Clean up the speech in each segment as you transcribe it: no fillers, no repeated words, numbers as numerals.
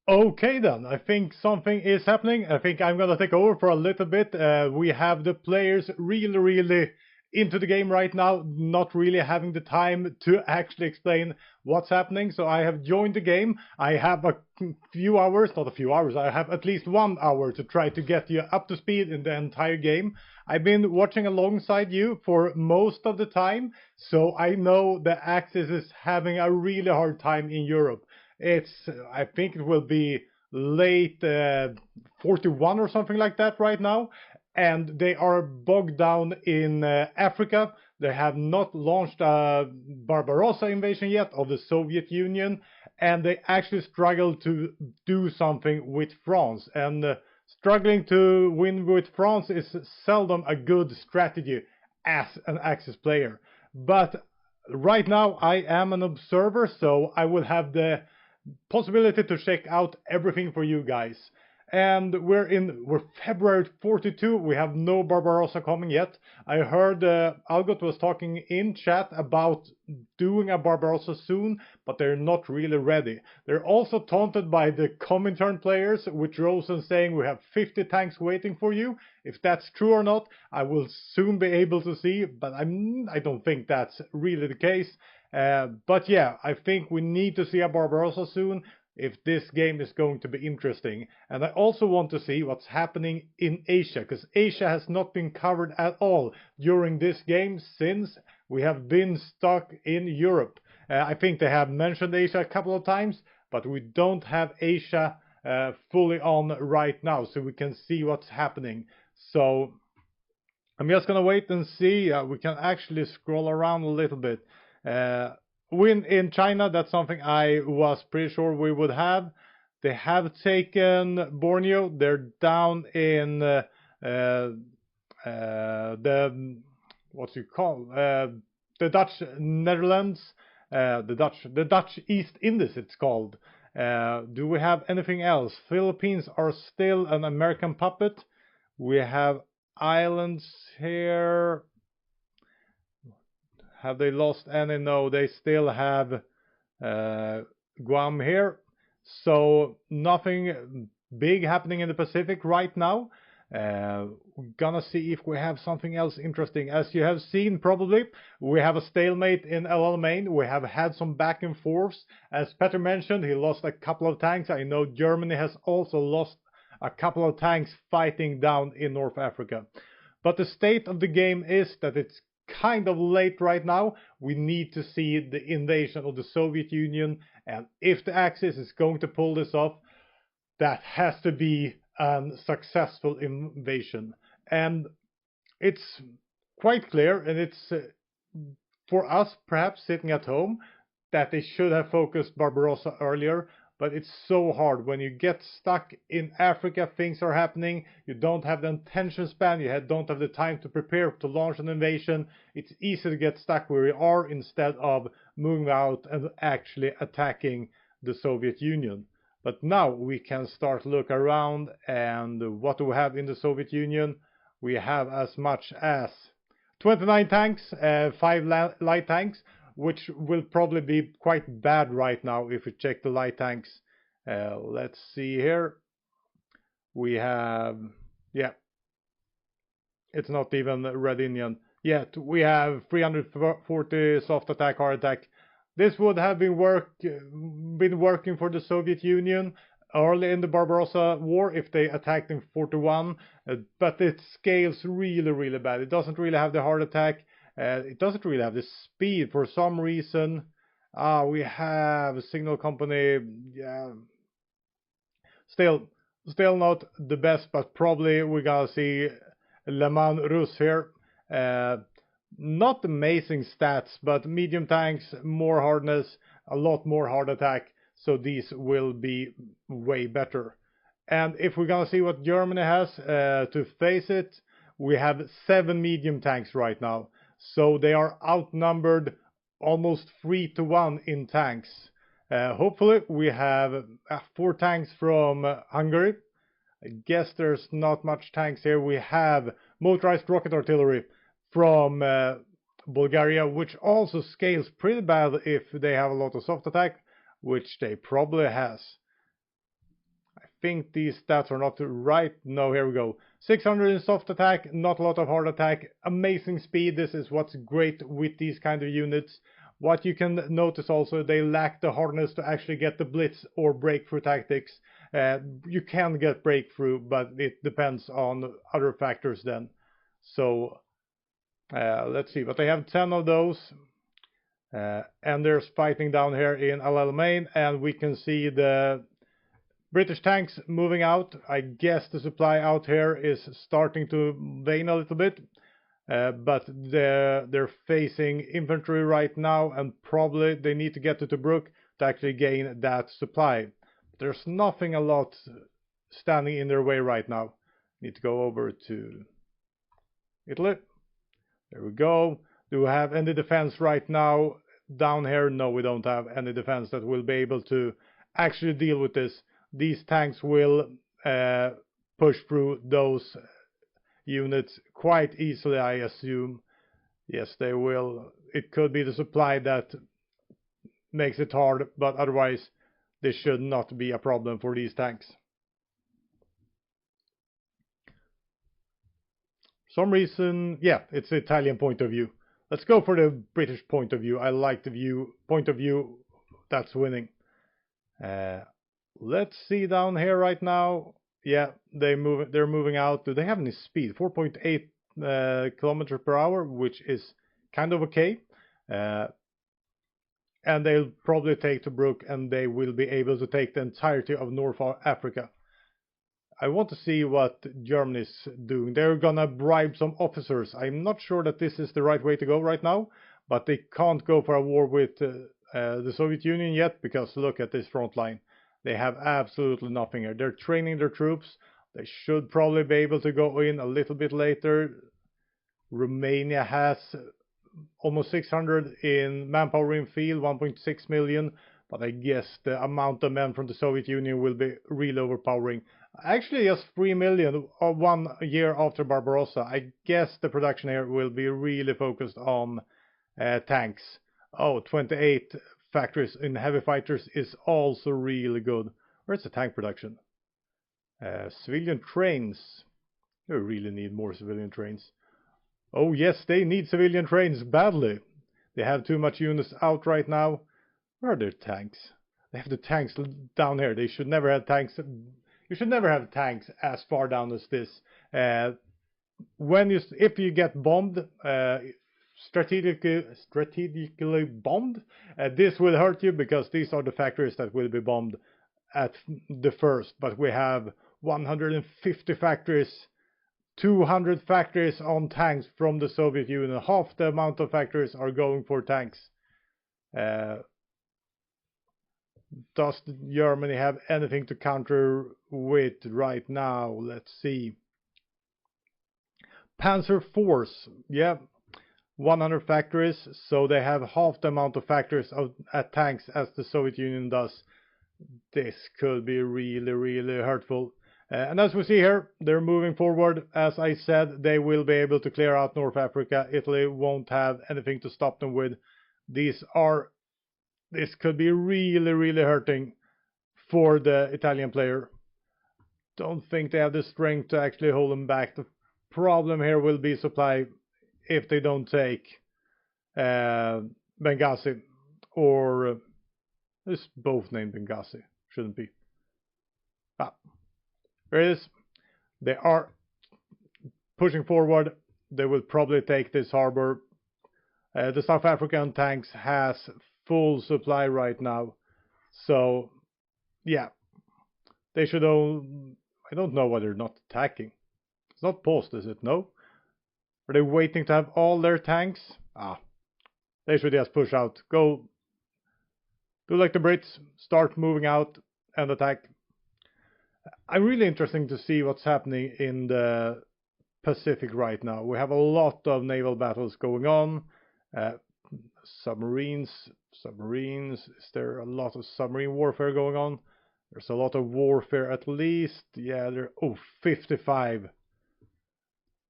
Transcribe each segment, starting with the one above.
Okay then, I think something is happening. I think I'm gonna take over for a little bit. We have the players really into the game right now, not really having the time to actually explain what's happening. So I have joined the game. I have a few hours, not a few hours, I have at least 1 hour to try to get you up to speed in the entire game. I've been watching alongside you for most of the time, so I know the Axis is having a really hard time in Europe. I think it will be late 41 or something like that right now, and they are bogged down in Africa. They have not launched a Barbarossa invasion yet of the Soviet Union, and they actually struggle to do something with France. And struggling to win with France is seldom a good strategy as an Axis player. But right now I am an observer, so I will have the possibility to check out everything for you guys. And we're February 42. We have no Barbarossa coming yet. I heard Algot was talking in chat about doing a Barbarossa soon, but they're not really ready. They're also taunted by the Comintern players with Rosen saying we have 50 tanks waiting for you. If that's true or not, I will soon be able to see, but I don't think that's really the case. But yeah, I think we need to see a Barbarossa soon if this game is going to be interesting. And I also want to see what's happening in Asia, because Asia has not been covered at all during this game since we have been stuck in Europe. I think they have mentioned Asia a couple of times, but we don't have Asia fully on right now, so we can see what's happening. So I'm just gonna wait and see. We can actually scroll around a little bit. Win in China, that's something I was pretty sure we would have. They have taken Borneo. They're down in the what's it called? The Dutch Netherlands, the Dutch East Indies. It's called. Do we have anything else? Philippines are still an American puppet. We have islands here. Have they lost any? No, they still have Guam here. So nothing big happening in the Pacific right now. We're gonna see if we have something else interesting. As you have seen, probably, we have a stalemate in El Alamein. We have had some back and forths. As Petter mentioned, he lost a couple of tanks. I know Germany has also lost a couple of tanks fighting down in North Africa. But the state of the game is that it's kind of late right now. We need to see the invasion of the Soviet Union, and if the Axis is going to pull this off, that has to be a successful invasion. And it's quite clear, and it's for us perhaps sitting at home, that they should have focused Barbarossa earlier. But it's so hard when you get stuck in Africa. Things are happening, you don't have the attention span, you don't have the time to prepare to launch an invasion. It's easy to get stuck where you are instead of moving out and actually attacking the Soviet Union. But now we can start to look around, and what do we have in the Soviet Union? We have as much as 29 tanks, 5 light tanks, which will probably be quite bad right now if we check the light tanks. Let's see here. We have, yeah, it's not even Red Indian yet. We have 340 soft attack, hard attack. This would have been working for the Soviet Union early in the Barbarossa War if they attacked in 41, but it scales really bad. It doesn't really have the hard attack. It doesn't really have the speed for some reason. We have a signal company. Yeah, still not the best, but probably we're gonna see Le Mans Rus here. Not amazing stats, but medium tanks, more hardness, a lot more hard attack. So these will be way better. And if we're gonna see what Germany has to face it, we have 7 medium tanks right now. So they are outnumbered almost 3-1 in tanks. Hopefully we have 4 tanks from Hungary. I guess there's not much tanks here. We have motorized rocket artillery from Bulgaria, which also scales pretty bad if they have a lot of soft attack, which they probably has. think these stats are not right. No, here we go. 600 in soft attack, not a lot of hard attack, amazing speed. This is what's great with these kind of units. What you can notice also, they lack the hardness to actually get the blitz or breakthrough tactics. You can get breakthrough, but it depends on other factors then. So let's see, but they have 10 of those. And there's fighting down here in Al Alamein, and we can see the British tanks moving out. I guess the supply out here is starting to wane a little bit, but they're facing infantry right now, and probably they need to get to Tobruk to actually gain that supply. There's nothing a lot standing in their way right now. Need to go over to Italy. There we go. Do we have any defense right now down here? No, we don't have any defense that will be able to actually deal with this. These tanks will push through those units quite easily, I assume. Yes, they will. It could be the supply that makes it hard, but otherwise this should not be a problem for these tanks. For some reason, yeah, it's the Italian point of view. Let's go for the British point of view. I like the point of view that's winning. Let's see down here right now. Yeah, they're moving out. Do they have any speed? 4.8 kilometers per hour, which is kind of okay. And they'll probably take Tobruk, and they will be able to take the entirety of North Africa. I want to see what Germany's doing. They're gonna bribe some officers. I'm not sure that this is the right way to go right now, but they can't go for a war with the Soviet Union yet, because look at this front line. They have absolutely nothing here. They're training their troops. They should probably be able to go in a little bit later. Romania has almost 600 in manpower in field, 1.6 million. But I guess the amount of men from the Soviet Union will be really overpowering. Actually, just 3 million 1 year after Barbarossa. I guess the production here will be really focused on tanks. Oh, 28 factories in heavy fighters is also really good. Where's the tank production? Civilian trains. They really need more civilian trains. Oh yes, they need civilian trains badly. They have too much units out right now. Where are their tanks? They have the tanks down here. They should never have tanks. You should never have tanks as far down as this. If you get bombed, strategically bombed, this will hurt you, because these are the factories that will be bombed at the first. But we have 150 factories, 200 factories on tanks from the Soviet Union. Half the amount of factories are going for tanks. Does Germany have anything to counter with right now? Let's see. Panzer Force, yeah, 100 factories, so they have half the amount of factories at tanks as the Soviet Union does. This could be really, really hurtful. And as we see here, they're moving forward. As I said, they will be able to clear out North Africa. Italy won't have anything to stop them with. This could be really, really hurting for the Italian player. Don't think they have the strength to actually hold them back. The problem here will be supply if they don't take Benghazi, or it's both named Benghazi, shouldn't be. There it is. They are pushing forward. They will probably take this harbor. The South African tanks has full supply right now, so yeah, they should all. I don't know why they're not attacking. It's not post, is it? No. Are they waiting to have all their tanks? They should just push out. Go. Do like the Brits. Start moving out and attack. I'm really interested to see what's happening in the Pacific right now. We have a lot of naval battles going on. Submarines. Is there a lot of submarine warfare going on? There's a lot of warfare, at least. Yeah, 55.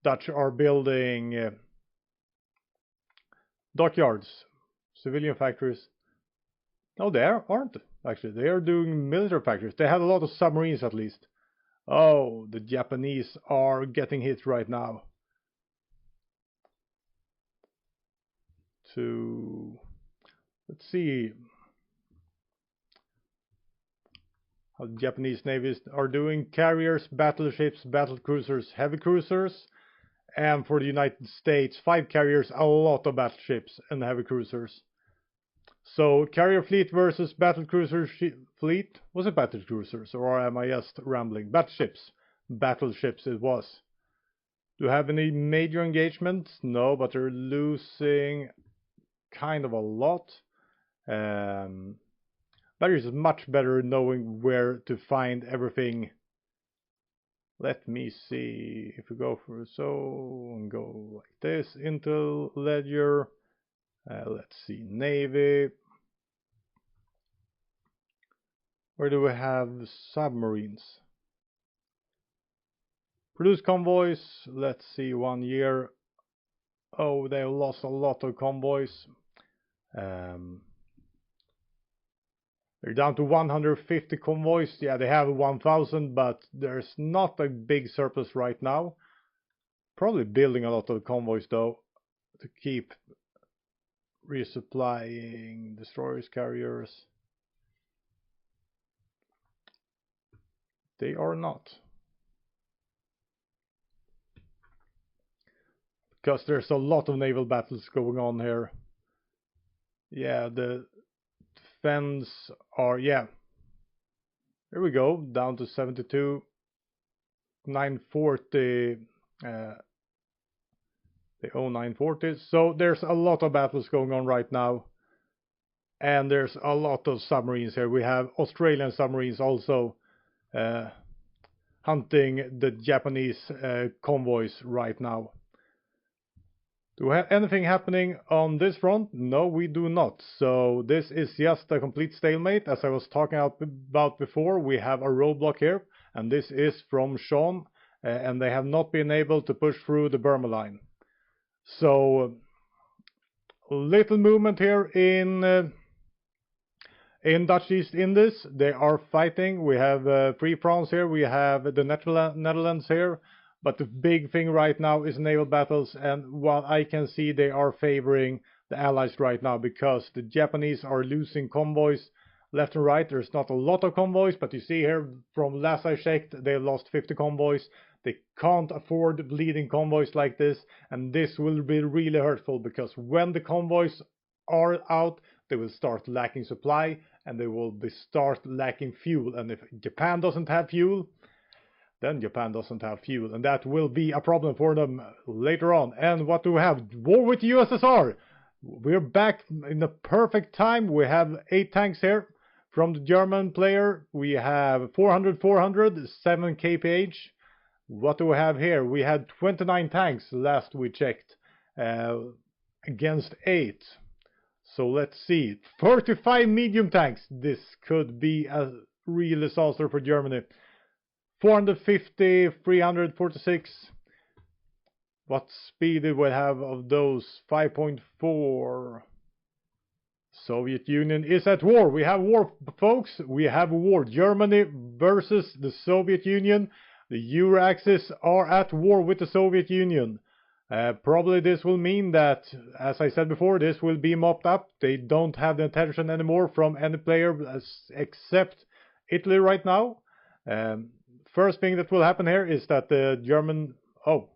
Dutch are building dockyards, civilian factories. No, they aren't. Actually, they are doing military factories. They have a lot of submarines at least. Oh, the Japanese are getting hit right now. Let's see how the Japanese navies are doing. Carriers, battleships, battle cruisers, heavy cruisers. And for the United States, 5 carriers, a lot of battleships and heavy cruisers. So carrier fleet versus battle cruiser fleet. Was it battle cruisers or am I just rambling? Battleships. Battleships it was. Do you have any major engagements? No, but they're losing kind of a lot. But it's much better knowing where to find everything. Let me see if we go for so and go like this. Intel ledger. Let's see, Navy. Where do we have submarines? Produce convoys. Let's see, 1 year. Oh, they lost a lot of convoys. They're down to 150 convoys. Yeah, they have 1,000, but there's not a big surplus right now. Probably building a lot of convoys though to keep resupplying destroyers, carriers. They are not. Because there's a lot of naval battles going on here. Yeah, the defense are, yeah. There we go, down to 72. 940. They own 940. So there's a lot of battles going on right now. And there's a lot of submarines here. We have Australian submarines also hunting the Japanese convoys right now. Do we have anything happening on this front? No, we do not. So this is just a complete stalemate. As I was talking about before, we have a roadblock here. And this is from Sean. And they have not been able to push through the Burma line. So little movement here in Dutch East Indies. They are fighting. We have Free France here. We have the Netherlands here. But the big thing right now is naval battles, and what I can see, they are favoring the Allies right now because the Japanese are losing convoys left and right. There's not a lot of convoys, but you see here from last I checked, they lost 50 convoys. They can't afford bleeding convoys like this, and this will be really hurtful because when the convoys are out, they will start lacking supply and they will start lacking fuel. And if Japan doesn't have fuel, then Japan doesn't have fuel, and that will be a problem for them later on. And what do we have? War with USSR. We're back in the perfect time. We have 8 tanks here from the German player. We have 400, 7 kph. What do we have here? We had 29 tanks last we checked against 8. So let's see. 35 medium tanks. This could be a real disaster for Germany. 450, 346. What speed did we have of those? 5.4. Soviet Union is at war. We have war, folks. We have war. Germany versus the Soviet Union. The Euro-Axis are at war with the Soviet Union. Probably this will mean that, as I said before, this will be mopped up. They don't have the attention anymore from any player except Italy right now. First thing that will happen here is that the German... Oh,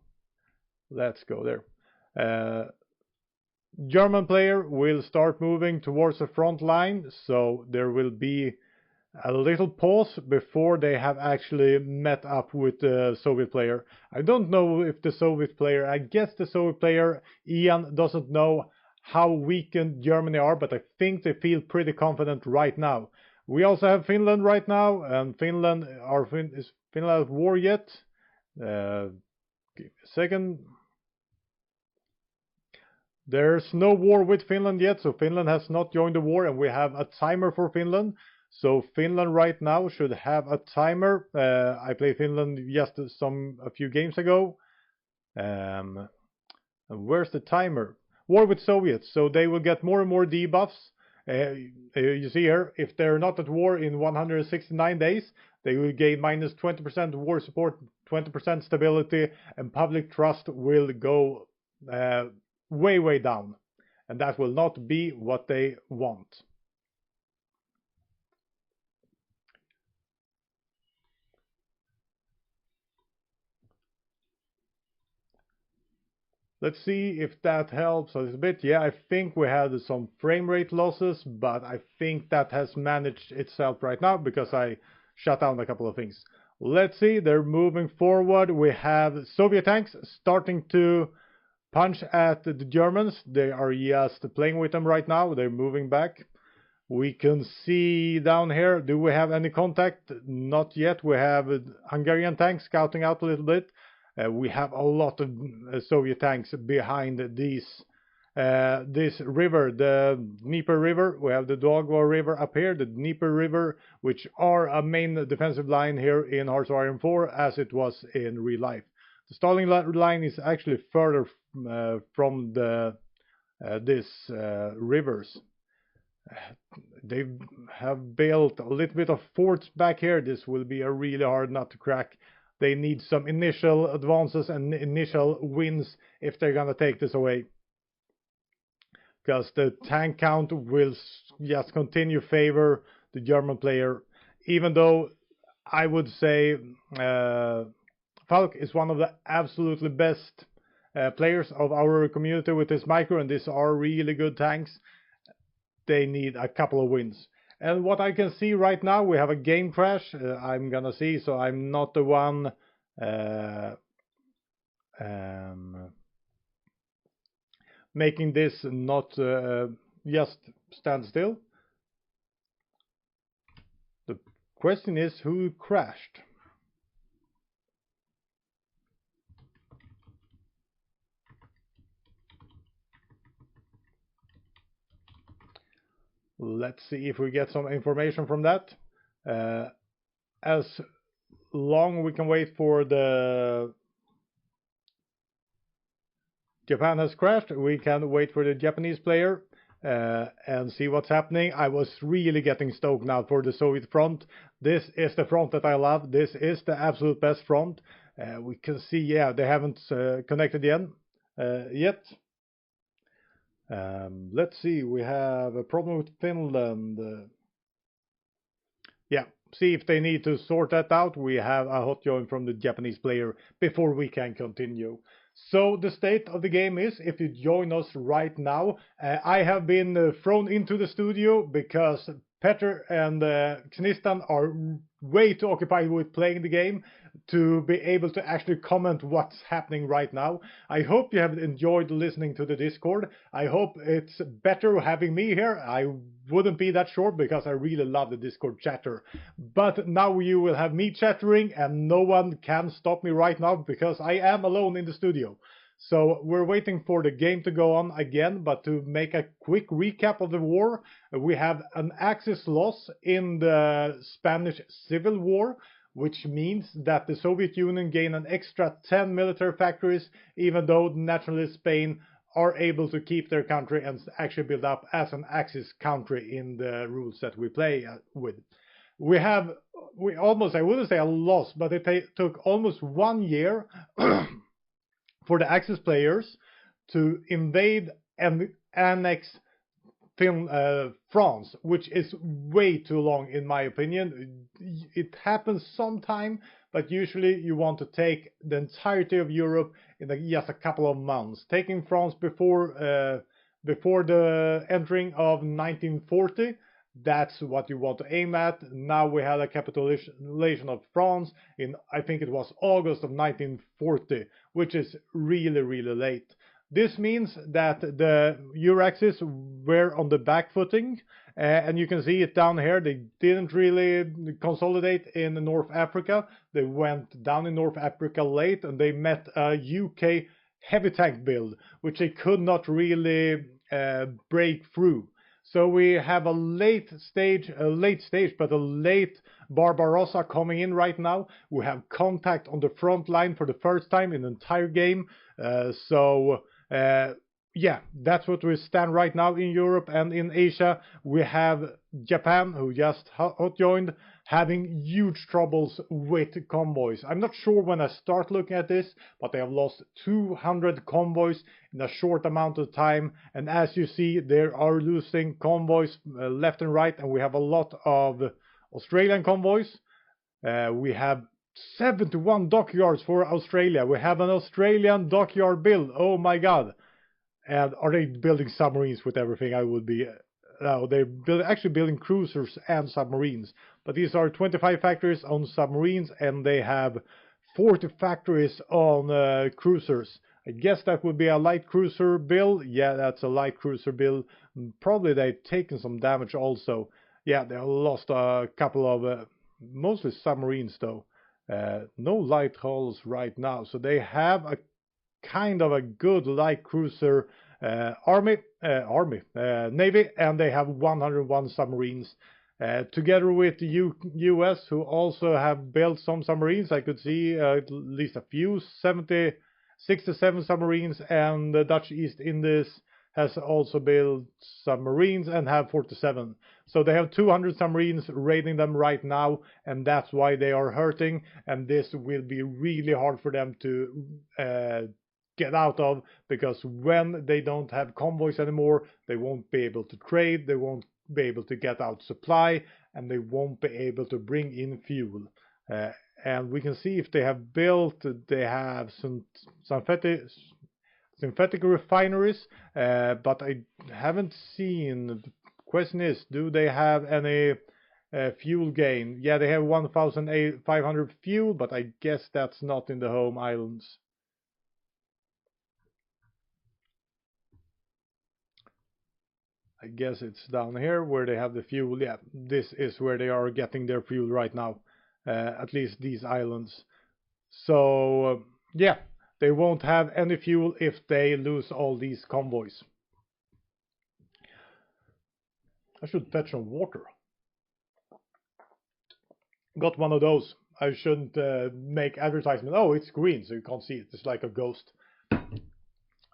let's go there. German player will start moving towards the front line, so there will be a little pause before they have actually met up with the Soviet player. I don't know if the Soviet player... I guess the Soviet player, Ian, doesn't know how weakened Germany are, but I think they feel pretty confident right now. We also have Finland right now, and Finland is Finland at war yet? Give me a second. There's no war with Finland yet, so Finland has not joined the war, and we have a timer for Finland. So Finland right now should have a timer. I played Finland just a few games ago. And where's the timer? War with Soviets, so they will get more and more debuffs. You see here, if they're not at war in 169 days, they will gain minus 20% war support, 20% stability, and public trust will go way, way down. And that will not be what they want. Let's see if that helps a little bit. Yeah, I think we had some frame rate losses, but I think that has managed itself right now because I shut down a couple of things. Let's see, they're moving forward. We have Soviet tanks starting to punch at the Germans. They are just playing with them right now. They're moving back. We can see down here, do we have any contact? Not yet. We have Hungarian tanks scouting out a little bit. We have a lot of Soviet tanks behind this river, the Dnieper River. We have the Dogwa River up here, the Dnieper River, which are a main defensive line here in Hearts of Iron 4 as it was in real life. The stalling line is actually further from these rivers. They have built a little bit of forts back here. This will be a really hard nut to crack. They need some initial advances and initial wins if they're gonna take this away. Because the tank count will just continue favor the German player. Even though I would say Falk is one of the absolutely best players of our community with this micro, and these are really good tanks. They need a couple of wins. And what I can see right now, we have a game crash. I'm gonna see, so I'm not the one making this not just stand still. The question is, who crashed? Let's see if we get some information from that. As long we can wait for the Japan has crashed, we can wait for the Japanese player and see what's happening. I was really getting stoked now for the Soviet front. This is the front that I love. This is the absolute best front. We can see, yeah, they haven't connected yet. Let's see, we have a problem with Finland. Yeah, see if they need to sort that out. We have a hot join from the Japanese player before we can continue. So the state of the game is, if you join us right now, I have been thrown into the studio because Petter and Knistan are way too occupied with playing the game to be able to actually comment what's happening right now. I hope you have enjoyed listening to the Discord. I hope it's better having me here. I wouldn't be that short because I really love the Discord chatter. But now you will have me chattering and no one can stop me right now because I am alone in the studio. So we're waiting for the game to go on again, but to make a quick recap of the war, we have an Axis loss in the Spanish Civil War, which means that the Soviet Union gain an extra 10 military factories, even though nationalist Spain are able to keep their country and actually build up as an Axis country in the rules that we play with. We almost, I wouldn't say a loss, but it took almost 1 year for the Axis players to invade and annex France, which is way too long in my opinion. It happens sometime, but usually you want to take the entirety of Europe in just a couple of months. Taking France before the entering of 1940, that's what you want to aim at. Now we had a capitulation of France in, I think it was August of 1940, which is really, really late. This means that the Euro-Axis were on the back footing, and you can see it down here. They didn't really consolidate in North Africa. They went down in North Africa late, and they met a UK heavy tank build, which they could not really break through. So we have a late Barbarossa coming in right now. We have contact on the front line for the first time in the entire game. yeah, that's what we stand right now in Europe and in Asia. We have Japan, who just hot joined, having huge troubles with convoys. I'm not sure when I start looking at this, but they have lost 200 convoys in a short amount of time. And as you see, they are losing convoys left and right, and we have a lot of Australian convoys. We have 71 dockyards for Australia. We have an Australian dockyard build. Oh my god. And are they building submarines with everything? I would be... No, they're actually building cruisers and submarines. But these are 25 factories on submarines, and they have 40 factories on cruisers. I guess that would be a light cruiser build. Yeah, that's a light cruiser build. Probably they've taken some damage also. Yeah, they lost a couple of... mostly submarines, though. No light hulls right now. So they have a kind of a good light cruiser navy, and they have 101 submarines. Together with the US, who also have built some submarines. I could see at least a few, 67 submarines, and the Dutch East Indies has also built submarines and have 47. So they have 200 submarines raiding them right now, and that's why they are hurting, and this will be really hard for them to get out of, because when they don't have convoys anymore, they won't be able to trade, they won't be able to get out supply, and they won't be able to bring in fuel. And we can see if they have built, they have some synthetic refineries, but I haven't seen. The question is, do they have any fuel gain? Yeah, they have 1,500 fuel, but I guess that's not in the home islands. I guess it's down here where they have the fuel. Yeah, this is where they are getting their fuel right now, at least these islands. So, yeah, they won't have any fuel if they lose all these convoys. I should fetch some water. Got one of those. I shouldn't make advertisement. Oh, it's green, so you can't see it. It's like a ghost.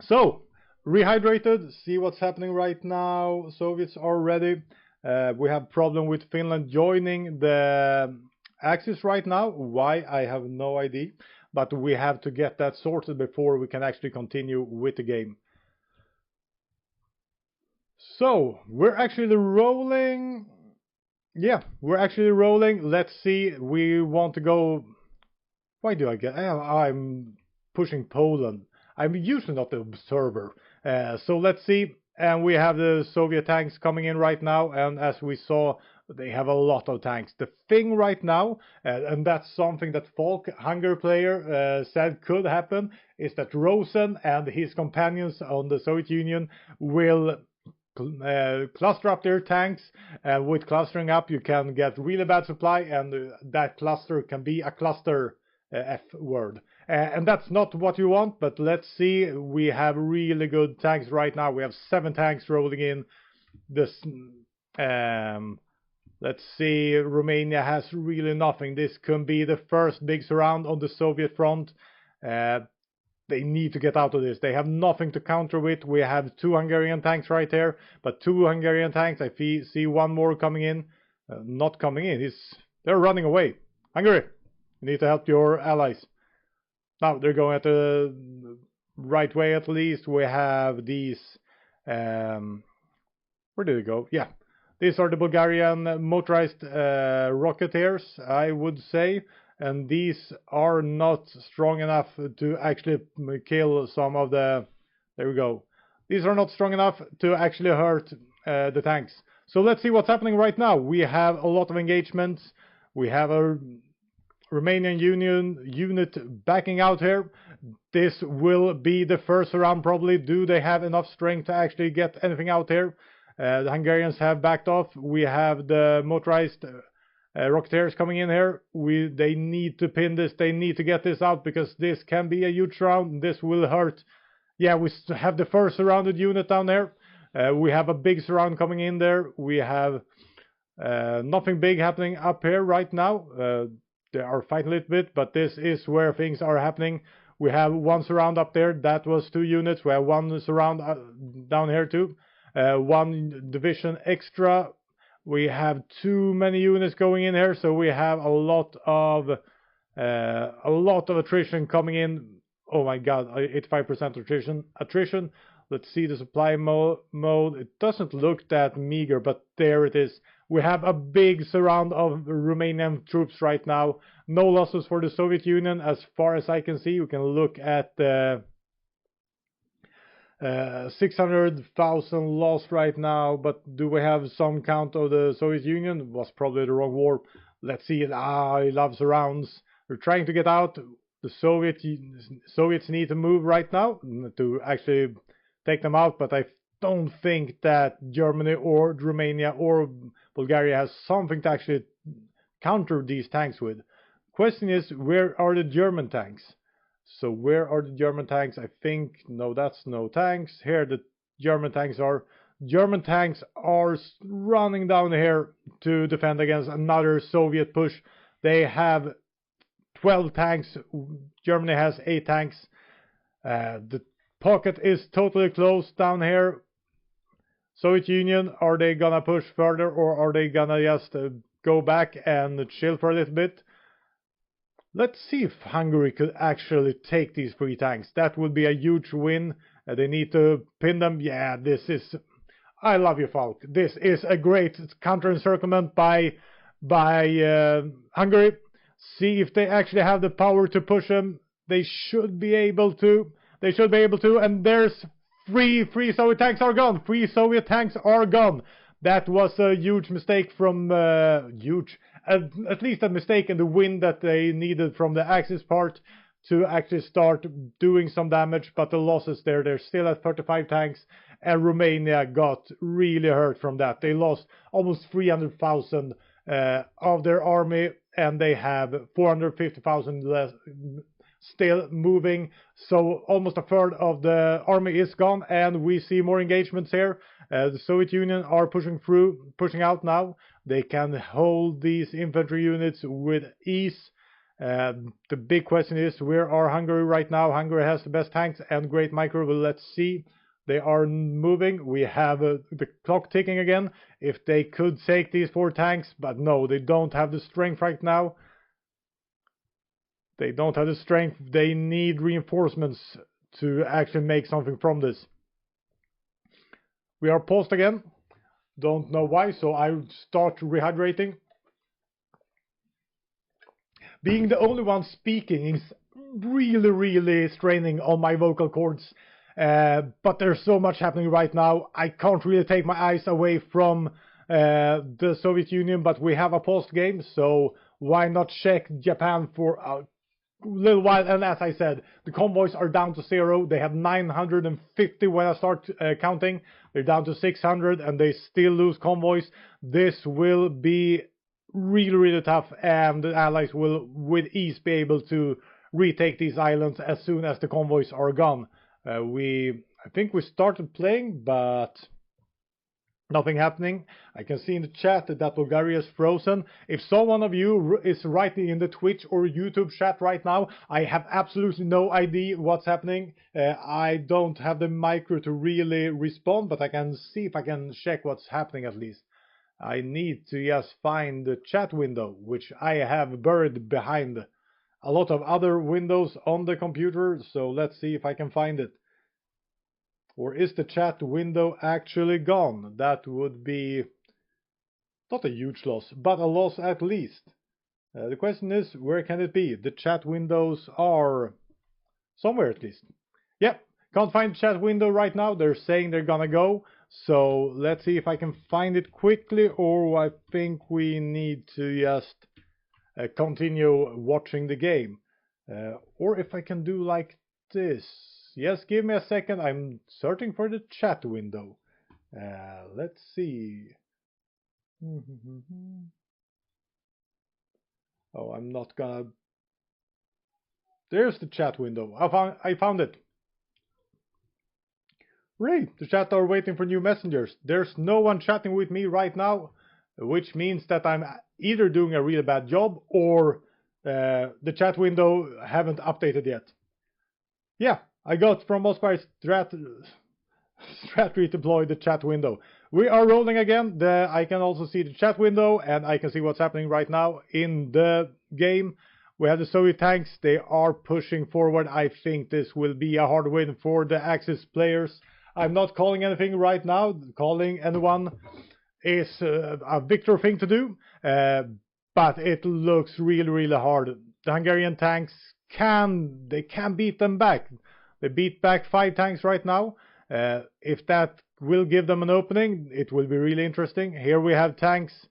So, rehydrated, see what's happening right now. Soviets are ready. We have problem with Finland joining the Axis right now. Why, I have no idea. But we have to get that sorted before we can actually continue with the game. So, we're actually rolling. Yeah, we're actually rolling. Let's see, we want to go... Why do I get... I'm pushing Poland. I'm usually not the observer. So let's see. And we have the Soviet tanks coming in right now. And as we saw, they have a lot of tanks. The thing right now, and that's something that Falk, Hunger player, said could happen, is that Rosen and his companions on the Soviet Union will cluster up their tanks. With clustering up, you can get really bad supply, and that cluster can be a cluster F word. And that's not what you want, but let's see. We have really good tanks right now. We have 7 tanks rolling in. This, let's see, Romania has really nothing. This can be the first big surround on the Soviet front. They need to get out of this. They have nothing to counter with. We have 2 Hungarian tanks right there, but 2 Hungarian tanks. I see one more coming in. Not coming in. They're running away. Hungary, you need to help your allies. Now they're going at the right way at least. We have these. Where did they go? Yeah, these are the Bulgarian motorized rocketeers, I would say. And these are not strong enough to actually kill some of the... There we go. These are not strong enough to actually hurt the tanks. So let's see what's happening right now. We have a lot of engagements. We have a Romanian unit backing out here. This will be the first round probably. Do they have enough strength to actually get anything out here? The Hungarians have backed off. We have the motorized Rocketeers coming in here. They need to pin this. They need to get this out, because this can be a huge round. This will hurt. Yeah, we have the first surrounded unit down there. We have a big surround coming in there. We have nothing big happening up here right now. They are fighting a little bit, but this is where things are happening. We have one surround up there. That was 2 units. We have one surround down here too. 1 division extra. We have too many units going in here, so we have a lot of attrition coming in. Oh my god, 85% attrition. Let's see the supply mode. It doesn't look that meager, but there it is. We have a big surround of Romanian troops right now. No losses for the Soviet Union as far as I can see. You can look at the 600,000 lost right now, but do we have some count of the Soviet Union? Was probably the wrong war. Let's see it. I love surrounds. We're trying to get out. The Soviets need to move right now to actually take them out, but I don't think that Germany or Romania or Bulgaria has something to actually counter these tanks with. Question is, where are the German tanks? So where are the German tanks? I think, no, that's no tanks. Here the German tanks are. German tanks are running down here to defend against another Soviet push. They have 12 tanks. Germany has 8 tanks. The pocket is totally closed down here. Soviet Union, are they gonna push further, or are they gonna just go back and chill for a little bit? Let's see if Hungary could actually take these 3 tanks. That would be a huge win. They need to pin them. Yeah, this is... I love you, Falk. This is a great counter-encirclement by Hungary. See if they actually have the power to push them. They should be able to. They should be able to. And there's 3 Soviet tanks are gone. 3 Soviet tanks are gone. That was a huge mistake from... at least a mistake in the wind that they needed from the Axis part to actually start doing some damage, but the losses there, they're still at 35 tanks, and Romania got really hurt from that. They lost almost 300,000 of their army, and they have 450,000 less still moving, so almost a third of the army is gone, and we see more engagements here. The Soviet Union are pushing out now. They can hold these infantry units with ease. The big question is, where are Hungary right now? Hungary has the best tanks and great micro. Well, let's see. They are moving. We have the clock ticking again. If they could take these 4 tanks, but no, they don't have the strength right now. They don't have the strength. They need reinforcements to actually make something from this. We are paused again. Don't know why, so I start rehydrating. Being the only one speaking is really straining on my vocal cords. But there's so much happening right now. I can't really take my eyes away from the Soviet Union, but we have a post game, so why not check Japan for a little while? And as I said, the convoys are down to 0. They have 950 when I start counting. They're down to 600, and they still lose convoys. This will be really tough, and the Allies will with ease be able to retake these islands as soon as the convoys are gone. I think we started playing, but nothing happening. I can see in the chat that Bulgaria is frozen. If someone of you is writing in the Twitch or YouTube chat right now, I have absolutely no idea what's happening. I don't have the micro to really respond, but I can see if I can check what's happening at least. I need to just find the chat window, which I have buried behind a lot of other windows on the computer, so let's see if I can find it. Or is the chat window actually gone? That would be not a huge loss, but a loss at least. The question is, where can it be? The chat windows are somewhere at least. Yep, can't find the chat window right now. They're saying they're gonna go. So let's see if I can find it quickly, or I think we need to just continue watching the game. Or if I can do like this. Yes, give me a second. I'm searching for the chat window. Let's see. Oh, I'm not gonna... There's the chat window. I found it. Great, the chat are waiting for new messengers. There's no one chatting with me right now, which means that I'm either doing a really bad job or the chat window haven't updated yet. Yeah, I got from Oscar Strat deploy the chat window. We are rolling again. I can also see the chat window, and I can see what's happening right now in the game. We have the Soviet tanks. They are pushing forward. I think this will be a hard win for the Axis players. I'm not calling anything right now. Calling anyone is a victor thing to do, but it looks really, really hard. The Hungarian tanks can beat them back. They beat back 5 tanks right now. If that will give them an opening, it will be really interesting. Here we have tanks.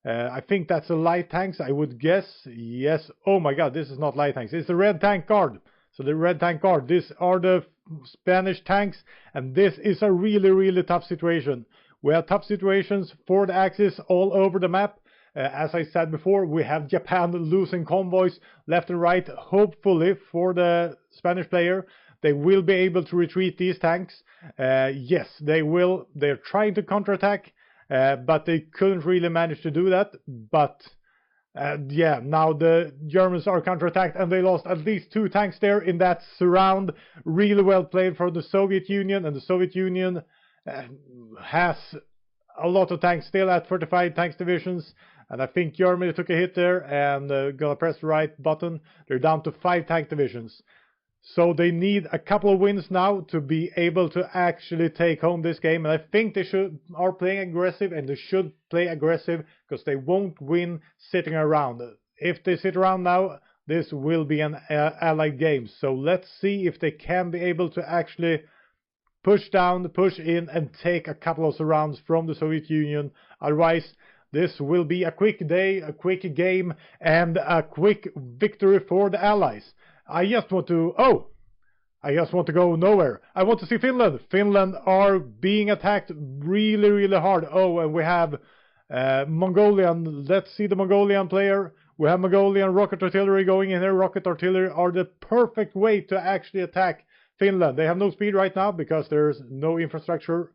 I think that's a light tanks, I would guess. Yes. Oh my god, this is not light tanks. It's the red tank guard. So the red tank guard. These are the Spanish tanks, and this is a really, really tough situation. We have tough situations for the Axis all over the map. As I said before, we have Japan losing convoys left and right. Hopefully for the Spanish player, they will be able to retreat these tanks. Yes, they will. They're trying to counterattack, but they couldn't really manage to do that. But yeah, now the Germans are counterattacked, and they lost at least 2 tanks there in that surround. Really well played for the Soviet Union, and the Soviet Union has a lot of tanks still at 35 tanks divisions. And I think Germany took a hit there and gonna press the right button. They're down to 5 tank divisions. So they need a couple of wins now to be able to actually take home this game. And I think they are playing aggressive, and they should play aggressive because they won't win sitting around. If they sit around now, this will be an allied game. So let's see if they can be able to actually push down, push in, and take a couple of surrounds from the Soviet Union. Otherwise, this will be a quick day, a quick game, and a quick victory for the Allies. I just want to go nowhere. I want to see Finland. Finland are being attacked really, really hard. Oh, and we have Mongolian. Let's see the Mongolian player. We have Mongolian rocket artillery going in here. Rocket artillery are the perfect way to actually attack Finland. They have no speed right now because there's no infrastructure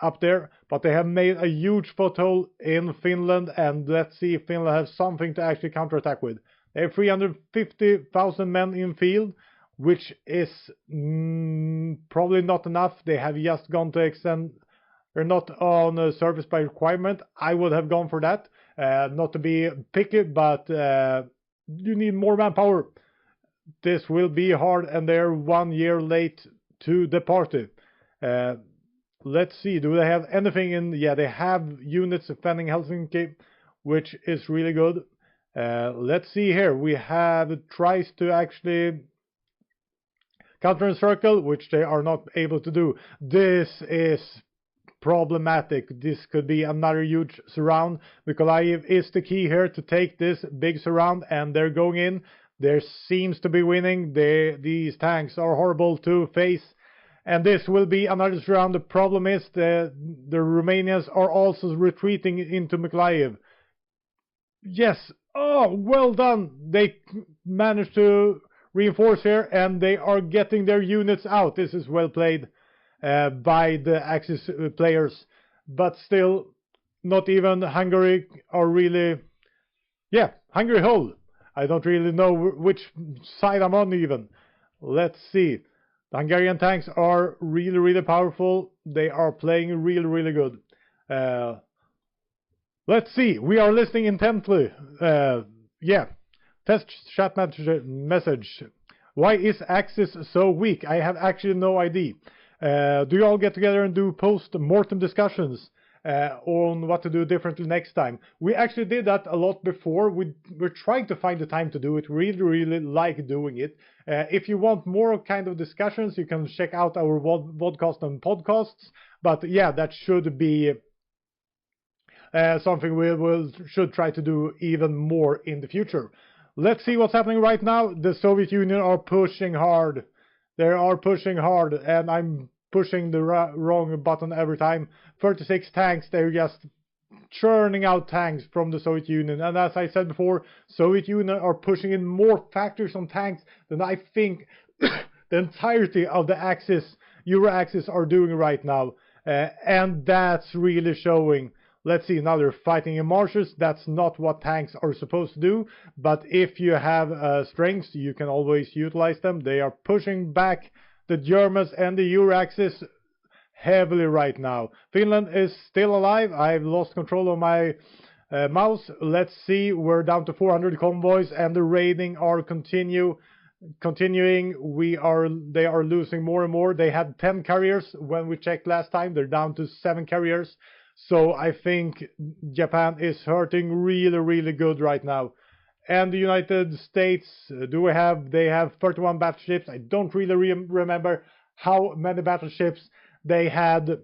up there, but they have made a huge foothold in Finland, and let's see if Finland has something to actually counterattack with. They have 350,000 men in field, which is probably not enough. They have just gone to extend. They're not on a service by requirement. I would have gone for that. Not to be picky, but you need more manpower. This will be hard, and they're 1 year late to the party. Let's see, do they have anything in? Yeah, they have units defending Helsinki, which is really good. Let's see here. We have tries to actually counter encircle, which they are not able to do. This is problematic. This could be another huge surround. Mykolaiv is the key here to take this big surround, and they're going in. There seems to be winning. These tanks are horrible to face. And this will be another surround. The problem is the Romanians are also retreating into Mykolaiv. Yes. Oh, well done. They managed to reinforce here, and they are getting their units out. This is well played by the Axis players. But still, not even Hungary are really... Yeah, Hungary hold. I don't really know which side I'm on even. Let's see. The Hungarian tanks are really, really powerful. They are playing really, really good. Let's see. We are listening intently. Yeah. Test chat message. Why is Axis so weak? I have actually no idea. Do you all get together and do post-mortem discussions on what to do differently next time? We actually did that a lot before. We're trying to find the time to do it. Really, really like doing it. If you want more kind of discussions, you can check out our vodcast and podcasts. But yeah, that should be something we should try to do even more in the future. Let's see what's happening right now. The Soviet Union are pushing hard. They are pushing hard, and I'm pushing the wrong button every time. 36 tanks, they're just churning out tanks from the Soviet Union. And as I said before, Soviet Union are pushing in more factories on tanks than I think the entirety of the Axis, Euro Axis are doing right now. And that's really showing. Let's see, now they're fighting in marshes. That's not what tanks are supposed to do, but if you have strengths, you can always utilize them. They are pushing back the Germans and the Euro-Axis heavily right now. Finland is still alive. I've lost control of my mouse. Let's see, we're down to 400 convoys, and the raiding are continuing. They are losing more and more. They had 10 carriers when we checked last time. They're down to 7 carriers. So I think Japan is hurting really good right now. And the United States, they have 31 battleships. I don't really remember how many battleships they had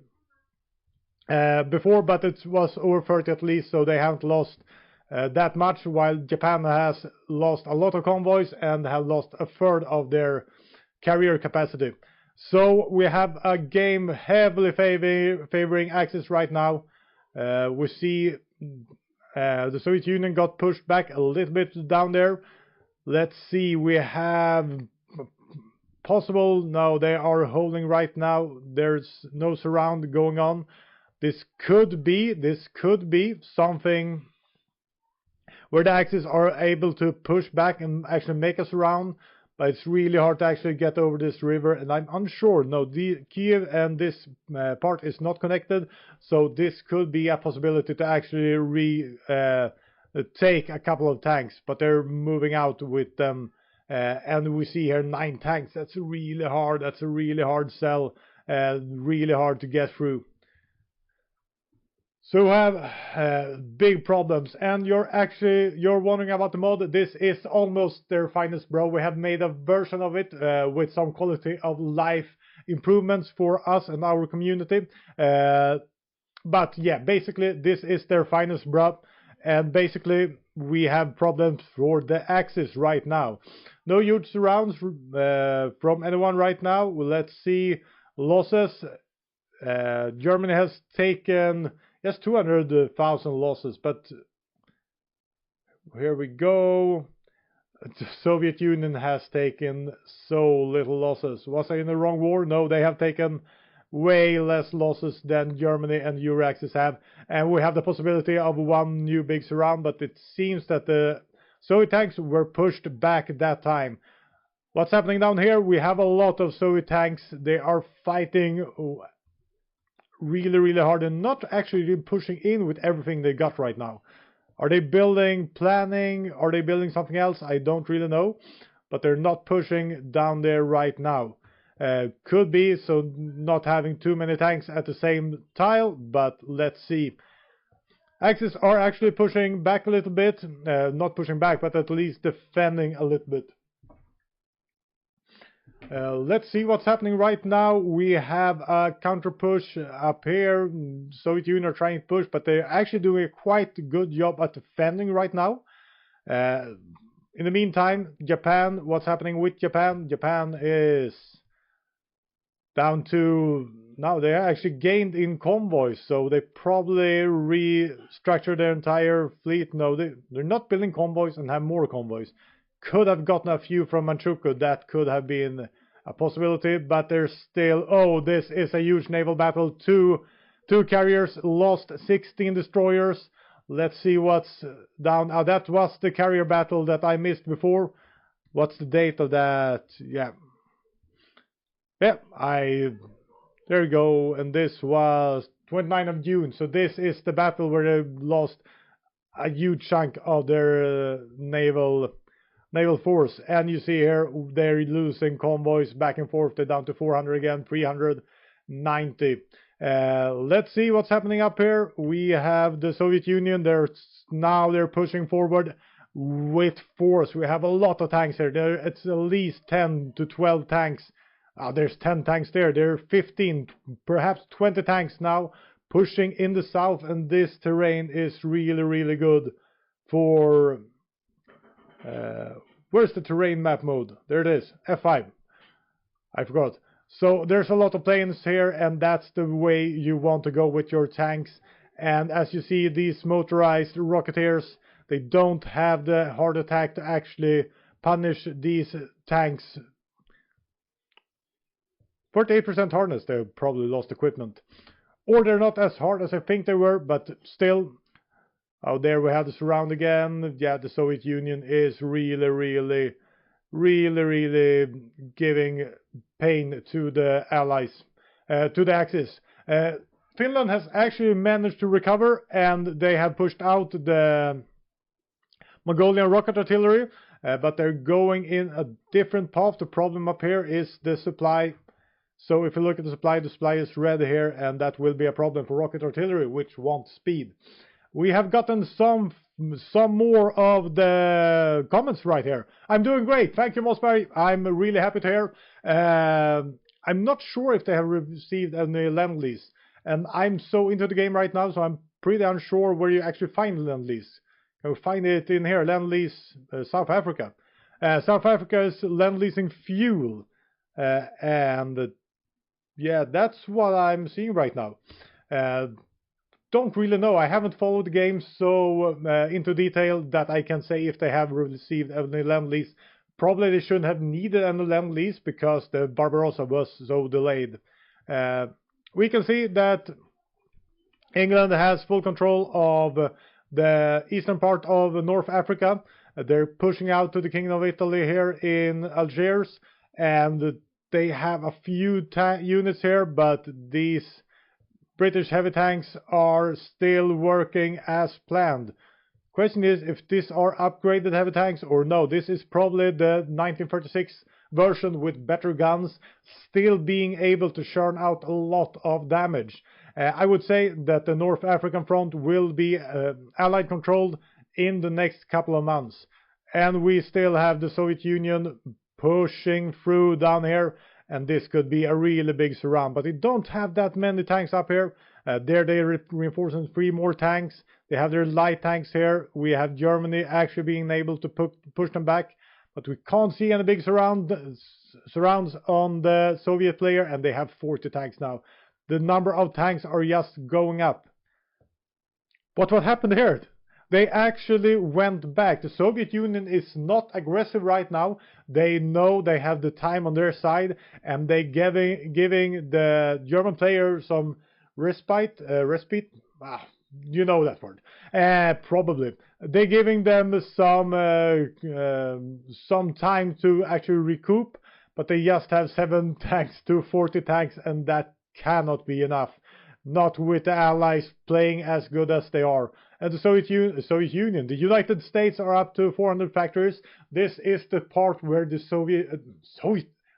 before, but it was over 30 at least, so they haven't lost that much, while Japan has lost a lot of convoys and have lost a third of their carrier capacity. So we have a game heavily favoring Axis right now. We see the Soviet Union got pushed back a little bit down there. Let's see, we have possible, no, they are holding right now. There's no surround going on. This could be something where the Axis are able to push back and actually make a surround, but it's really hard to actually get over this river, and I'm unsure. No, the Kiev and this part is not connected, so this could be a possibility to actually take a couple of tanks, but they're moving out with them. And we see here 9 tanks. That's really hard. That's a really hard sell. Really hard to get through. So we have big problems. And you're wondering about the mod. This is almost their finest bro. We have made a version of it with some quality of life improvements for us and our community. But yeah, basically this is their finest bro. And basically we have problems for the Axis right now. No huge surrounds from anyone right now. Let's see losses. Germany has taken just 200,000 losses, but here we go. The Soviet Union has taken so little losses. Was I in the wrong war? No, they have taken way less losses than Germany and Euro-Axis have, and we have the possibility of one new big surround, but it seems that the Soviet tanks were pushed back at that time. What's happening down here? We have a lot of Soviet tanks. They are fighting really hard and not actually pushing in with everything they got right now. Are they planning? Are they building something else? I don't really know, but they're not pushing down there right now. Could be, so not having too many tanks at the same tile, but let's see. Axis are actually pushing back a little bit, not pushing back, but at least defending a little bit. Let's see what's happening right now. We have a counter push up here. Soviet Union are trying to push, but they're actually doing a quite good job at defending right now. In the meantime, Japan, what's happening with Japan? Japan is down to, now they actually gained in convoys, so they probably restructured their entire fleet. No, they're not building convoys and have more convoys. Could have gotten a few from Manchukuo. That could have been a possibility, but they're still, oh, this is a huge naval battle. Two carriers lost 16 destroyers. Let's see what's down. That was the carrier battle that I missed before. What's the date of that? Yeah, there you go, and this was 29th of June, so this is the battle where they lost a huge chunk of their naval force. And you see here they're losing convoys back and forth. They're down to 400 again, 390. Let's see what's happening up here. We have the Soviet Union. They're pushing forward with force. We have a lot of tanks here. It's at least 10 to 12 tanks. There's 10 tanks there. There are 15, perhaps 20 tanks now pushing in the south, and this terrain is really good for where's the terrain map mode? There it is, F5. I forgot. So there's a lot of planes here, and that's the way you want to go with your tanks. And as you see, these motorized rocketeers, they don't have the heart attack to actually punish these tanks. 48% hardness, they probably lost equipment. or they're not as hard as I think they were, but still. Oh, there we have the surround again. Yeah, the Soviet Union is really giving pain to the allies, to the Axis. Finland has actually managed to recover, and they have pushed out the Mongolian rocket artillery, but they're going in a different path. The problem up here is the supply. So if you look at the supply is red here, and that will be a problem for rocket artillery, which wants speed. We have gotten some more of the comments right here. I'm doing great. Thank you, Mossberg. I'm really happy to hear. I'm not sure if they have received any Lend-Lease. And I'm so into the game right now, so I'm pretty unsure where you actually find Lend-Lease. You'll find it in here, Lend-Lease South Africa. South Africa is Lend-Leasing fuel. And yeah, that's what I'm seeing right now. Don't really know. I haven't followed the game so into detail that I can say if they have received any Lend-Lease. Probably they shouldn't have needed any Lend-Lease because the Barbarossa was so delayed. We can see that England has full control of the eastern part of North Africa. They're pushing out to the Kingdom of Italy here in Algiers, and they have a few units here, but these British heavy tanks are still working as planned. Question is if these are upgraded heavy tanks or no. This is probably the 1936 version with better guns, still being able to churn out a lot of damage. I would say that the North African front will be Allied controlled in the next couple of months. And we still have the Soviet Union pushing through down here, and this could be a really big surround. But they don't have that many tanks up here. There they reinforcing 3 more tanks. They have their light tanks here. We have Germany actually being able to push them back. But we can't see any big surrounds on the Soviet player, and they have 40 tanks now. The number of tanks are just going up. But what happened here? They actually went back. The Soviet Union is not aggressive right now. They know they have the time on their side, and they giving the German player some respite. You know that word. Probably. They're giving them some time to actually recoup, but they just have 7 tanks to 40 tanks, and that cannot be enough. Not with the Allies playing as good as they are. And the Soviet Union, the United States are up to 400 factories. This is the part where the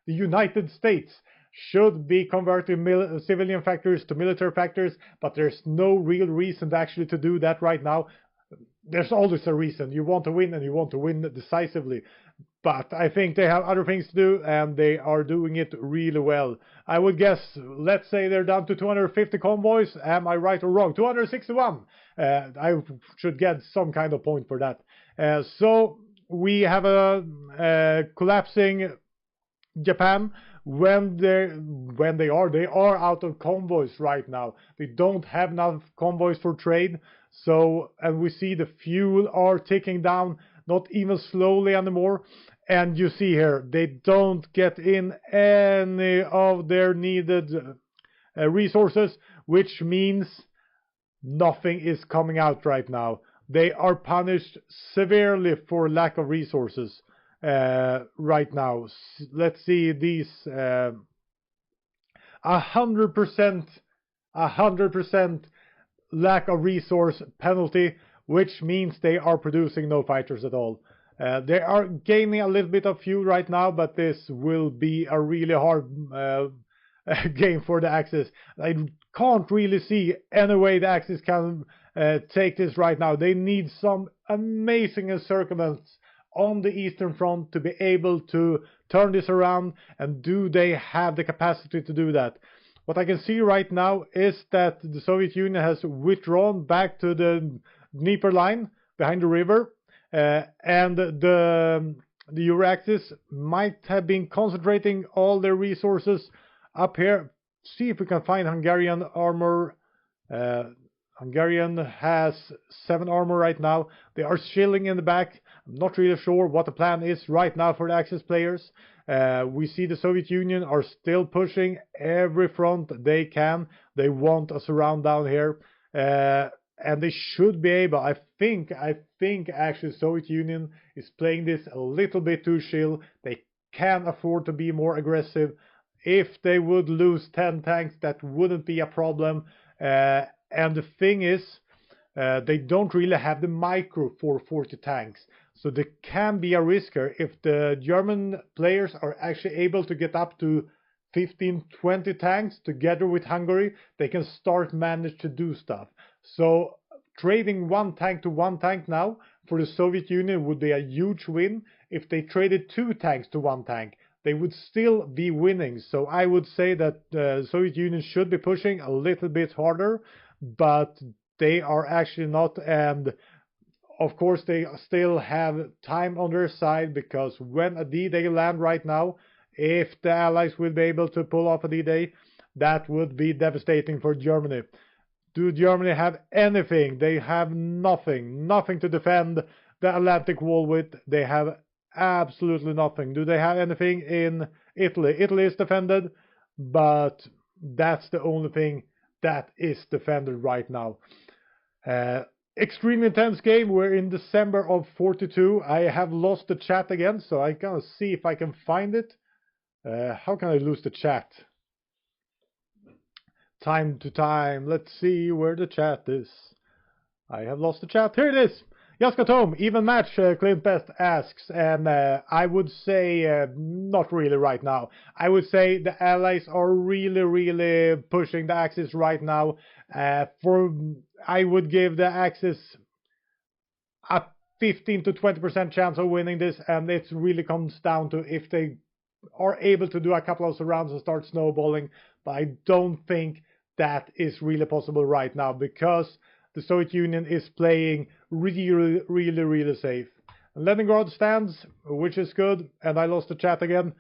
United States should be converting civilian factories to military factories, but there's no real reason actually to do that right now. There's always a reason. You want to win, and you want to win decisively. But I think they have other things to do, and they are doing it really well. I would guess, let's say they're down to 250 convoys. Am I right or wrong? 261. I should get some kind of point for that. So we have a collapsing Japan. When they are out of convoys right now. They don't have enough convoys for trade. So, and we see the fuel are ticking down, not even slowly anymore. And you see here, they don't get in any of their needed resources, which means nothing is coming out right now. They are punished severely for lack of resources right now. Let's see these 100% lack of resource penalty, which means they are producing no fighters at all. They are gaining a little bit of fuel right now, but this will be a really hard game for the Axis. I can't really see any way the Axis can take this right now. They need some amazing encirclements on the Eastern Front to be able to turn this around, and do they have the capacity to do that? What I can see right now is that the Soviet Union has withdrawn back to the Dnieper line behind the river, and the Euro-Axis might have been concentrating all their resources up here. See if we can find Hungarian armor. Hungarian has 7 armor right now. They are chilling in the back. I'm not really sure what the plan is right now for the Axis players. We see the Soviet Union are still pushing every front they can. They want a surround down here. And they should be able, I think actually Soviet Union is playing this a little bit too chill. They can afford to be more aggressive. If they would lose 10 tanks, that wouldn't be a problem. And the thing is, they don't really have the micro for 40 tanks. So there can be a risk here. If the German players are actually able to get up to 15-20 tanks together with Hungary, they can start manage to do stuff. So trading 1 tank to 1 tank now for the Soviet Union would be a huge win. If they traded 2 tanks to 1 tank, they would still be winning. So I would say that the Soviet Union should be pushing a little bit harder, but they are actually not. And of course they still have time on their side, because when a D-Day land right now, if the Allies will be able to pull off a D-Day, that would be devastating for Germany. Do Germany have anything? They have nothing to defend the Atlantic Wall with. They have absolutely nothing. Do they have anything in Italy? Italy is defended, but that's the only thing that is defended right now. Extremely intense game. We're in December of 42. I have lost the chat again, so I gotta see if I can find it. How can I lose the chat? Time to time. Let's see where the chat is. I have lost the chat. Here it is. Yaskatom, even match, Clint Best asks, and I would say not really right now. I would say the Allies are really pushing the Axis right now. I would give the Axis a 15 to 20% chance of winning this, and it really comes down to if they are able to do a couple of rounds and start snowballing. But I don't think that is really possible right now, because the Soviet Union is playing really safe. And Leningrad stands, which is good, and I lost the chat again.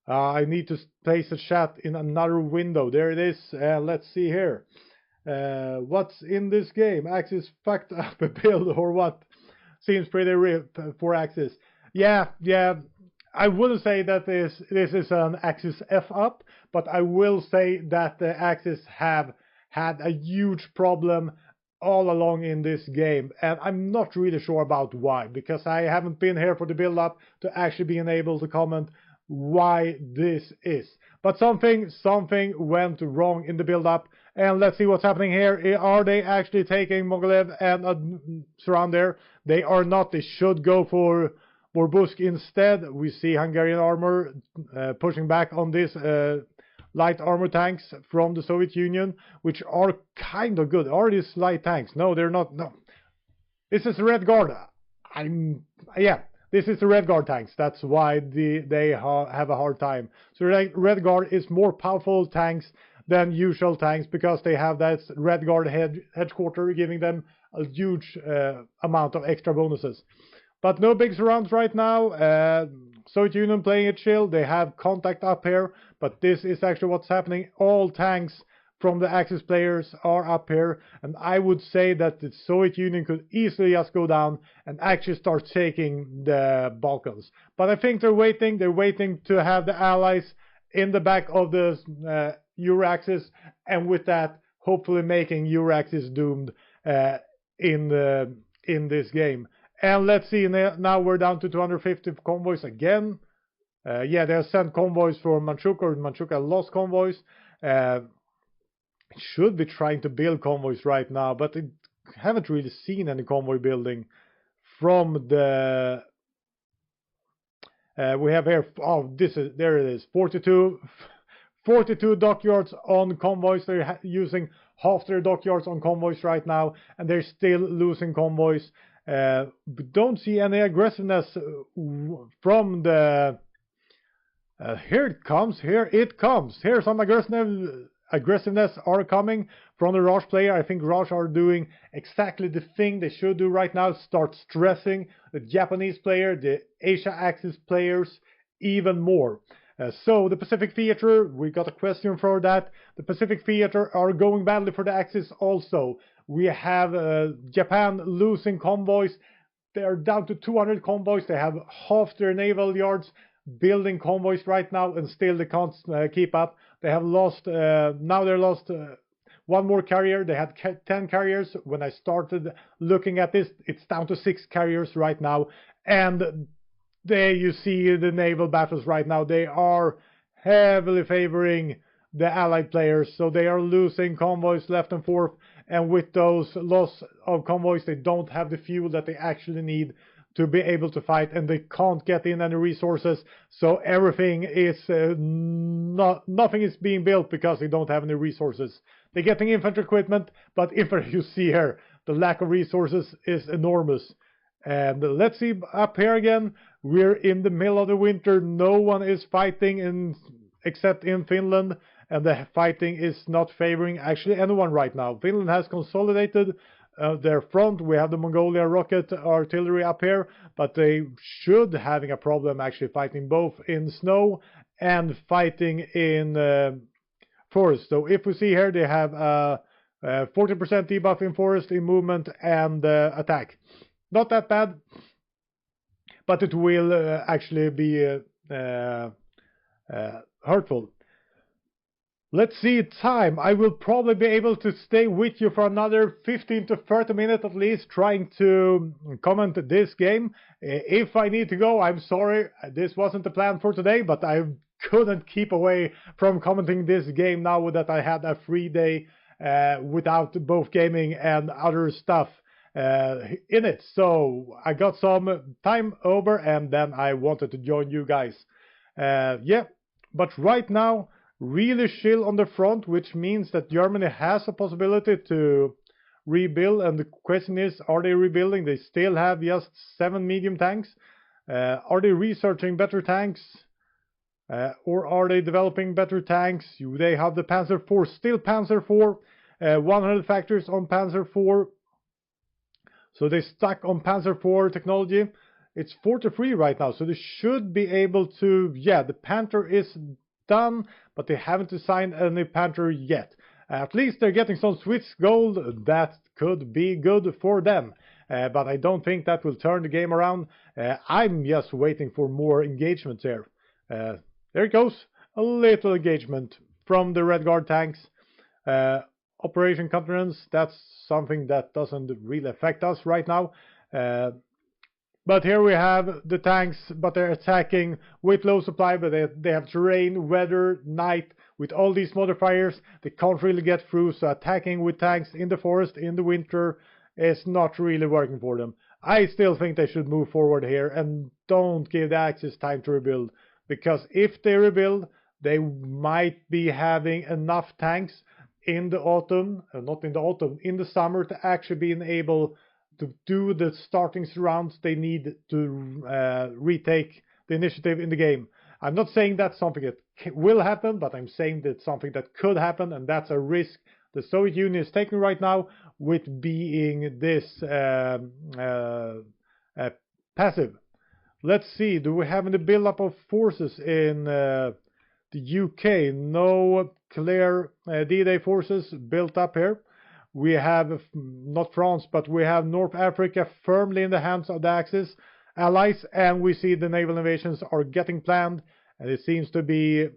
I need to place the chat in another window. There it is. Let's see here. What's in this game? Axis fucked up a build or what? Seems pretty real for Axis. Yeah. I wouldn't say that this is an Axis F up, but I will say that the Axis have had a huge problem all along in this game, and I'm not really sure about why, because I haven't been here for the build-up to actually being able to comment why this is. But something went wrong in the build-up, and let's see what's happening here. Are they actually taking Mogilev and surround there? They are not. They should go for Borbusc instead. We see Hungarian armor pushing back on this light armor tanks from the Soviet Union, which are kind of good. Are these light tanks? No, they're not. No, this is the Red Guard. This is the Red Guard tanks. That's why they have a hard time. So Red Guard is more powerful tanks than usual tanks, because they have that Red Guard headquarters giving them a huge amount of extra bonuses. But no big surrounds right now. Soviet Union playing it chill. They have contact up here, but this is actually what's happening. All tanks from the Axis players are up here, and I would say that the Soviet Union could easily just go down and actually start taking the Balkans. But I think they're waiting. They're waiting to have the Allies in the back of the Euro-Axis, and with that, hopefully making Euro-Axis doomed in this game. And let's see, now we're down to 250 convoys again. They have sent convoys for Manchukuo, or Manchukuo lost convoys. Should be trying to build convoys right now, but I haven't really seen any convoy building from the... we have here, there it is, 42 dockyards on convoys. They're using half their dockyards on convoys right now, and they're still losing convoys. We don't see any aggressiveness from the... here it comes. Here's some aggressiveness are coming from the Raj player. I think Raj are doing exactly the thing they should do right now. Start stressing the Japanese player, the Asia Axis players even more. So the Pacific Theater, we got a question for that. The Pacific Theater are going badly for the Axis also. We have Japan losing convoys. They are down to 200 convoys. They have half their naval yards building convoys right now, and still they can't keep up. They have lost, now they're lost one more carrier. They had 10 carriers. When I started looking at this, it's down to 6 carriers right now. And there you see the naval battles right now. They are heavily favoring the allied players, so they are losing convoys left and forth, and with those loss of convoys they don't have the fuel that they actually need to be able to fight, and they can't get in any resources, so everything is nothing is being built because they don't have any resources. They're getting infantry equipment, but infantry, you see here, the lack of resources is enormous. And let's see up here again, we're in the middle of the winter. No one is fighting except in Finland, and the fighting is not favoring actually anyone right now. Finland has consolidated their front. We have the Mongolia rocket artillery up here, but they should having a problem actually fighting both in snow and fighting in forest. So if we see here, they have 40% debuff in forest, in movement, and attack. Not that bad, but it will actually be hurtful. Let's see time. I will probably be able to stay with you for another 15 to 30 minutes at least, trying to comment this game. If I need to go, I'm sorry. This wasn't the plan for today, but I couldn't keep away from commenting this game now that I had a free day without both gaming and other stuff in it. So I got some time over, and then I wanted to join you guys. Yeah, but right now, really chill on the front, which means that Germany has a possibility to rebuild, and the question is, are they rebuilding? They still have just 7 medium tanks. Are they researching better tanks? Or are they developing better tanks? They have the Panzer IV, still Panzer IV, 100 factories on Panzer IV. So they stuck on Panzer IV technology. It's 43 right now, so they should be able to, yeah, the Panther is done, but they haven't designed any Panther yet. At least they're getting some Swiss gold. That could be good for them, but I don't think that will turn the game around. I'm just waiting for more engagements here. There it goes, a little engagement from the Red Guard tanks. Operation Continents, that's something that doesn't really affect us right now. But here we have the tanks, but they're attacking with low supply, but they have terrain, weather, night. With all these modifiers, they can't really get through, so attacking with tanks in the forest in the winter is not really working for them. I still think they should move forward here and don't give the Axis time to rebuild, because if they rebuild, they might be having enough tanks in the autumn, not in the autumn, in the summer, to actually be able to do the starting rounds they need to retake the initiative in the game. I'm not saying that's something that will happen, but I'm saying that's something that could happen, and that's a risk the Soviet Union is taking right now with being this passive. Let's see, do we have any build-up of forces in the UK? No clear D-Day forces built up here. We have, not France, but we have North Africa firmly in the hands of the Axis allies, and we see the naval invasions are getting planned, and it seems to be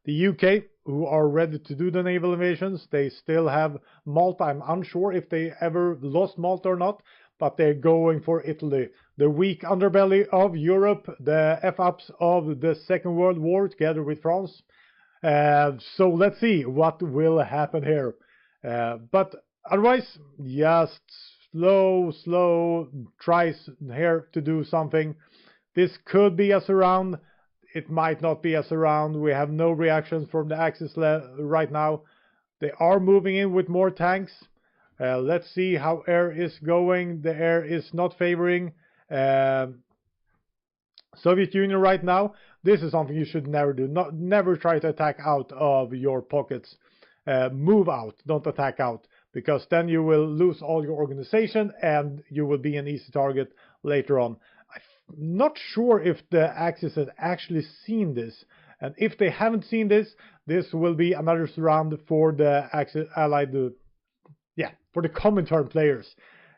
the UK who are ready to do the naval invasions. They still have Malta. I'm unsure if they ever lost Malta or not, but they're going for Italy, the weak underbelly of Europe, the F-ups of the Second World War together with France. So let's see what will happen here. But otherwise, just slow tries here to do something. This could be a surround. It might not be a surround. We have no reactions from the Axis right now. They are moving in with more tanks. Let's see how air is going. The air is not favoring Soviet Union right now. This is something you should never do. Never try to attack out of your pockets. Move out, don't attack out, because then you will lose all your organization and you will be an easy target later on. I'm not sure if the Axis has actually seen this, and if they haven't seen this, this will be another round for the Axis allied yeah, for the common turn players.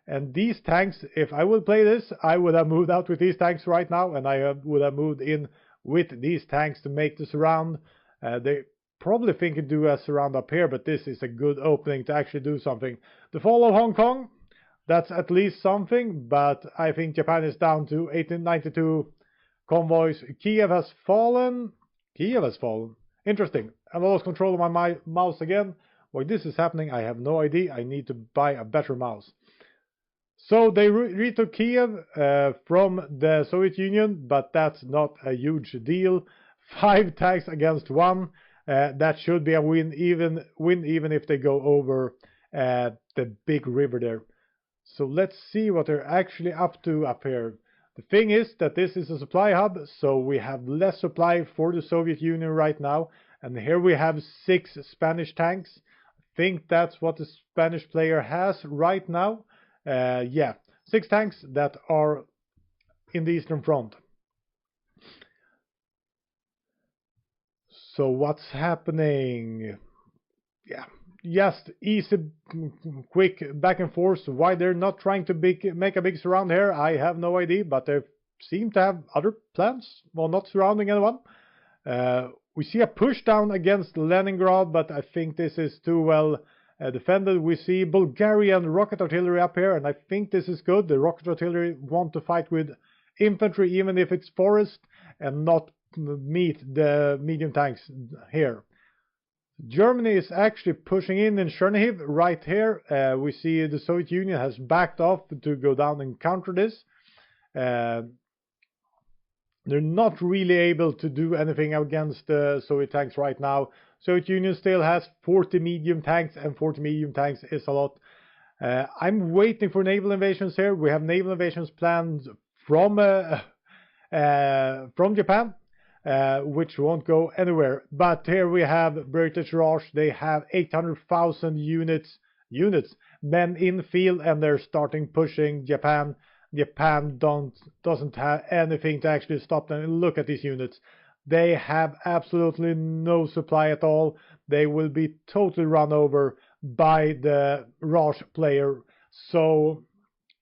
And these tanks, if I would play this, I would have moved out with these tanks right now, and I would have moved in with these tanks to make the surround. They probably think to do a surround up here, but this is a good opening to actually do something. The fall of Hong Kong, that's at least something, but I think Japan is down to 1892 convoys. Kiev has fallen. Kiev has fallen. Interesting. I lost control of my mouse again. Why this is happening, I have no idea. I need to buy a better mouse. So they retook Kiev from the Soviet Union, but that's not a huge deal. 5 tanks against 1. That should be a win even if they go over the big river there. So let's see what they're actually up to up here. The thing is that this is a supply hub, so we have less supply for the Soviet Union right now. And here we have 6 Spanish tanks. I think that's what the Spanish player has right now. Yeah, 6 tanks that are in the Eastern Front. So what's happening? Yeah, just easy, quick back and forth. Why they're not trying to make a big surround here, I have no idea, but they seem to have other plans. Well, not surrounding anyone. We see a push down against Leningrad, but I think this is too well defended. We see Bulgarian rocket artillery up here, and I think this is good. The rocket artillery want to fight with infantry, even if it's forest, and not meet the medium tanks here. Germany is actually pushing in Chernihiv right here. We see the Soviet Union has backed off to go down and counter this. They're not really able to do anything against the Soviet tanks right now. Soviet Union still has 40 medium tanks, and 40 medium tanks is a lot. I'm waiting for naval invasions here. We have naval invasions planned from Japan, which won't go anywhere. But here we have British Raj. They have 800,000 men in field, and they're starting pushing Japan. Japan doesn't have anything to actually stop them. Look at these units. They have absolutely no supply at all. They will be totally run over by the Raj player. So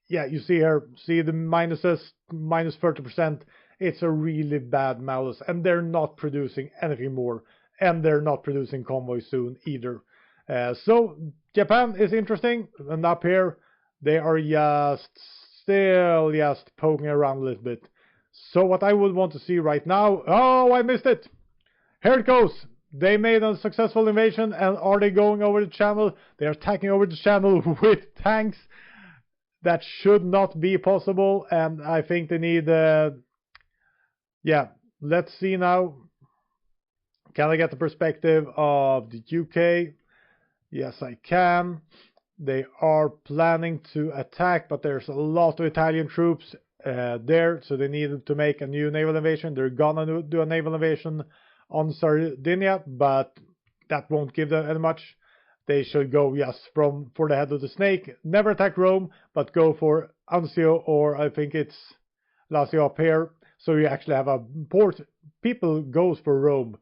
yeah, you see here, see the minuses, minus 30%. It's a really bad malus, and they're not producing anything more, and they're not producing convoys soon either. So Japan is interesting, and up here they are still just poking around a little bit. So what I would want to see right now, oh, I missed it. Here it goes. They made a successful invasion, and are they going over the channel? They're attacking over the channel with tanks. That should not be possible, and I think they need yeah, let's see now. Can I get the perspective of the UK? Yes, I can. They are planning to attack, but there's a lot of Italian troops there, so they needed to make a new naval invasion. They're gonna do a naval invasion on Sardinia, but that won't give them any much. They should go just for the head of the snake. Never attack Rome, but go for Anzio, or I think it's Lazio up here. So you actually have a port. People goes for Rome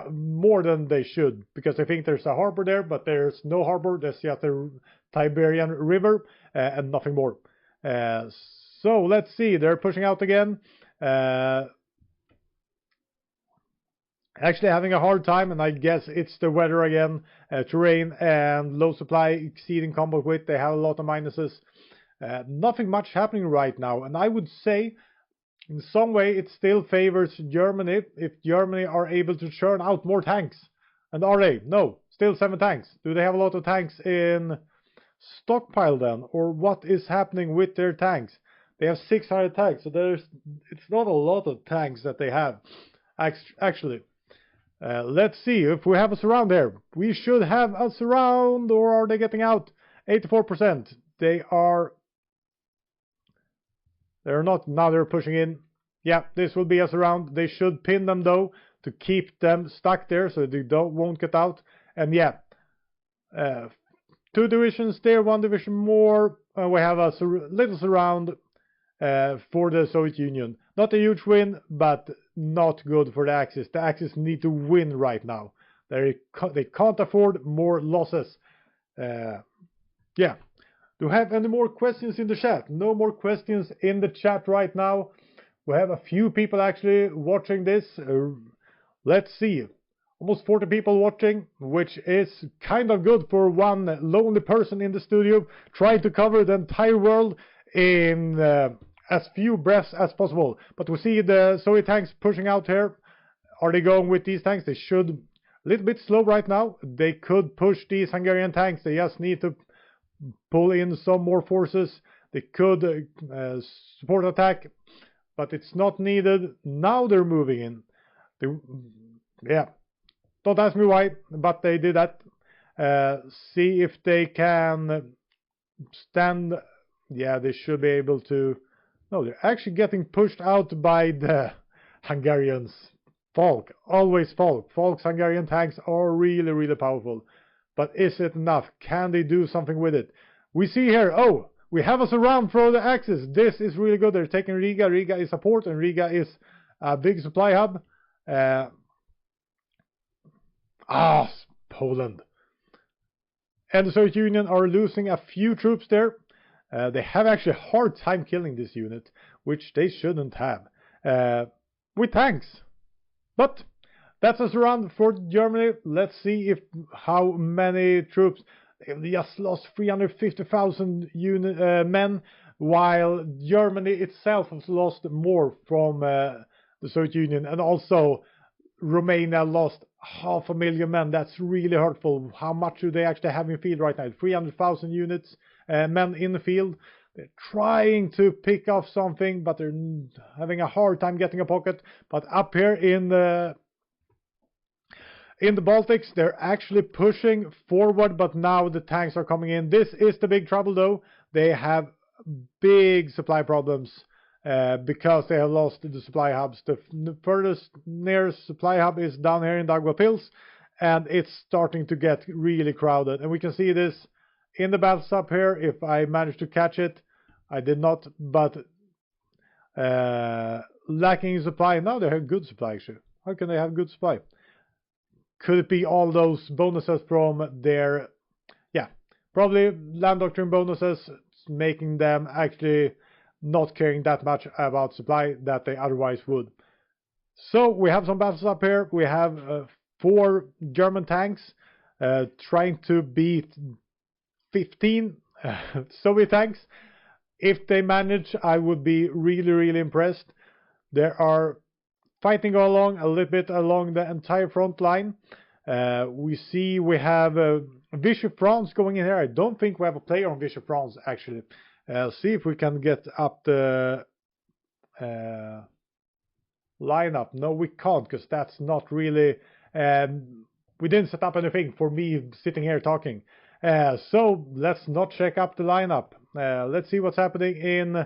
more than they should, because I think there's a harbor there, but there's no harbor. There's just the Tiberian River and nothing more. So let's see. They're pushing out again. Actually having a hard time, and I guess it's the weather again, terrain and low supply exceeding combat width. They have a lot of minuses. Nothing much happening right now, and I would say in some way it still favors Germany if Germany are able to churn out more tanks. And are they? No, still 7 tanks. Do they have a lot of tanks in stockpile then, or what is happening with their tanks? They have 600 tanks, so it's not a lot of tanks that they have actually. Let's see if we have a surround there. We should have a surround, or are they getting out? 84%. They're not. Now they're pushing in. Yeah, this will be a surround. They should pin them though to keep them stuck there so they won't get out. And yeah, 2 divisions there, 1 division more. We have a little surround for the Soviet Union. Not a huge win, but not good for the Axis. The Axis need to win right now. They can't afford more losses. Yeah. Do you have any more questions in the chat? No more questions in the chat right now. We have a few people actually watching this. Let's see. Almost 40 people watching, which is kind of good for one lonely person in the studio trying to cover the entire world in as few breaths as possible. But we see the Soviet tanks pushing out here. Are they going with these tanks? They should. A little bit slow right now. They could push these Hungarian tanks. They just need to pull in some more forces. They could support attack, but it's not needed. Now they're moving in. Yeah, don't ask me why, but they did that. See if they can stand. Yeah, they should be able to. No, they're actually getting pushed out by the Hungarians. Falk, always Falk. Falk's Hungarian tanks are really, really powerful. But is it enough? Can they do something with it? We see here, oh, we have us around for the Axis. This is really good. They're taking Riga. Riga is a port, and Riga is a big supply hub. Poland. And the Soviet Union are losing a few troops there. They have actually a hard time killing this unit, which they shouldn't have, with tanks. But that's us around for Germany. Let's see if how many troops. They just lost 350,000 men, while Germany itself has lost more from the Soviet Union, and also Romania lost 500,000 men. That's really hurtful. How much do they actually have in field right now? 300,000 units, men in the field. They're trying to pick off something, but they're having a hard time getting a pocket. But up here in the Baltics, they're actually pushing forward, but now the tanks are coming in. This is the big trouble, though. They have big supply problems because they have lost the supply hubs. The furthest nearest supply hub is down here in Daugavpils, and it's starting to get really crowded. And we can see this in the battles up here. If I managed to catch it, I did not, but lacking supply. Now they have good supply, actually. How can they have good supply? Could it be all those bonuses from their, yeah, probably land doctrine bonuses, making them actually not caring that much about supply that they otherwise would. So we have some battles up here. We have 4 German tanks trying to beat 15 Soviet tanks. If they manage, I would be really, really impressed. There are fighting along a little bit along the entire front line. We see we have Vichy France going in here. I don't think we have a player on Vichy France, actually. See if we can get up the lineup. No, we can't, because that's not really... we didn't set up anything for me sitting here talking. So let's not check up the lineup. Let's see what's happening in...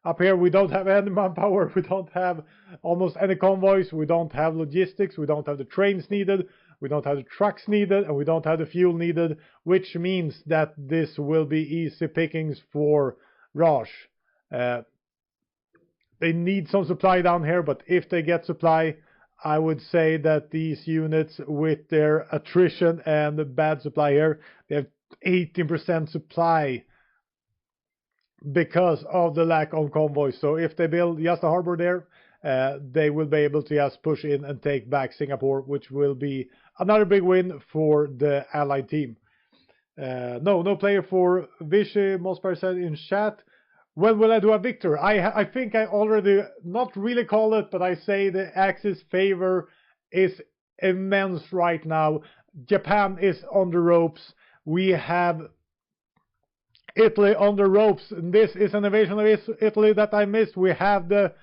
Up here, we don't have any manpower, we don't have almost any convoys, we don't have logistics, we don't have the trains needed, we don't have the trucks needed, and we don't have the fuel needed, which means that this will be easy pickings for Raj. They need some supply down here, but if they get supply, I would say that these units with their attrition and the bad supply here, they have 18% supply because of the lack of convoys. So if they build just a harbor there, they will be able to just push in and take back Singapore, which will be another big win for the Allied team. No player for Vichy, Mospar said in chat. When will I do a victor? I think I already not really call it, but I say the Axis favor is immense right now. Japan is on the ropes. We have Italy on the ropes. And this is an invasion of Italy that I missed. We have the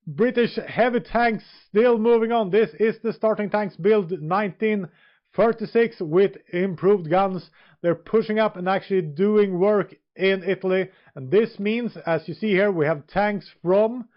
British heavy tanks still moving on. This is the starting tanks build 1936 with improved guns. They're pushing up and actually doing work in Italy. And this means, as you see here, we have tanks from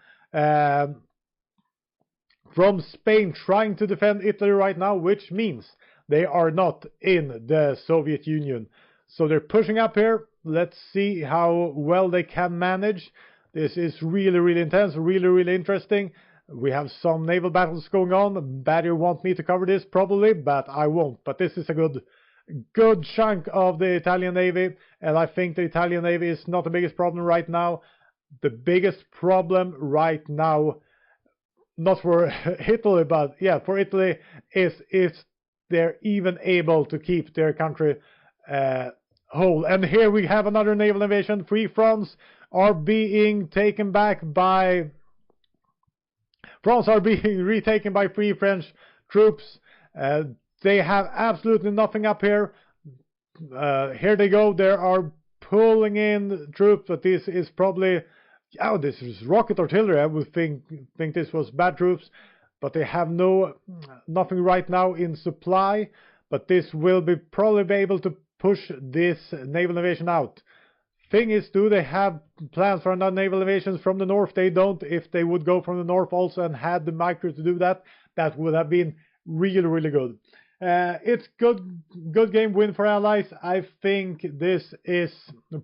Spain trying to defend Italy right now, which means they are not in the Soviet Union. So they're pushing up here. Let's see how well they can manage. This is really, really intense, really, really interesting. We have some naval battles going on. Barry want me to cover this probably, but I won't. But this is a good good chunk of the Italian Navy, and I think the Italian Navy is not the biggest problem right now. The biggest problem right now, not for Italy, but yeah, for Italy, is if they're even able to keep their country whole. And here we have another naval invasion. Free fronts are being taken back by... France are being retaken by Free French troops. They have absolutely nothing up here. Here they go. They are pulling in troops, but this is probably... Oh, this is rocket artillery. I would think this was bad troops, but they have nothing right now in supply. But this will probably be able to push this naval invasion out. Thing is, do they have plans for another naval invasion from the north? They don't. If they would go from the north also and had the micro to do that, that would have been really, really good. It's good game win for Allies. I think this is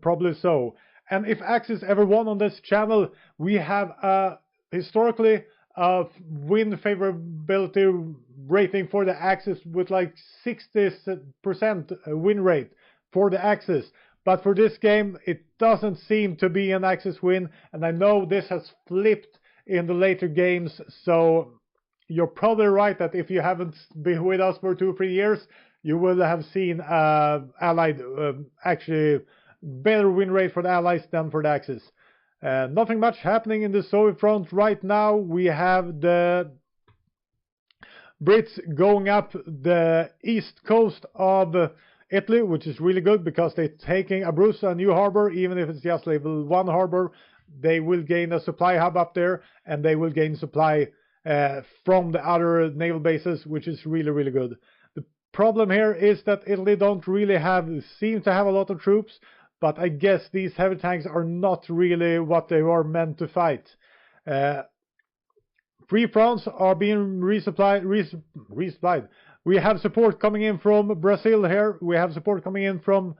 probably so. And if Axis ever won on this channel, we have historically a win favorability rating for the Axis with like 60% win rate for the Axis. But for this game, it doesn't seem to be an Axis win. And I know this has flipped in the later games. So you're probably right that if you haven't been with us for 2 or 3 years, you will have seen Allied actually better win rate for the Allies than for the Axis. Nothing much happening in the Soviet front right now. We have the Brits going up the east coast of Italy, which is really good because they're taking Abruzzo, a new harbor. Even if it's just level 1 harbor, they will gain a supply hub up there, and they will gain supply from the other naval bases, which is really, really good. The problem here is that Italy don't really seem to have a lot of troops, but I guess these heavy tanks are not really what they are meant to fight. Free fronts are being resupplied. We have support coming in from Brazil here. We have support coming in from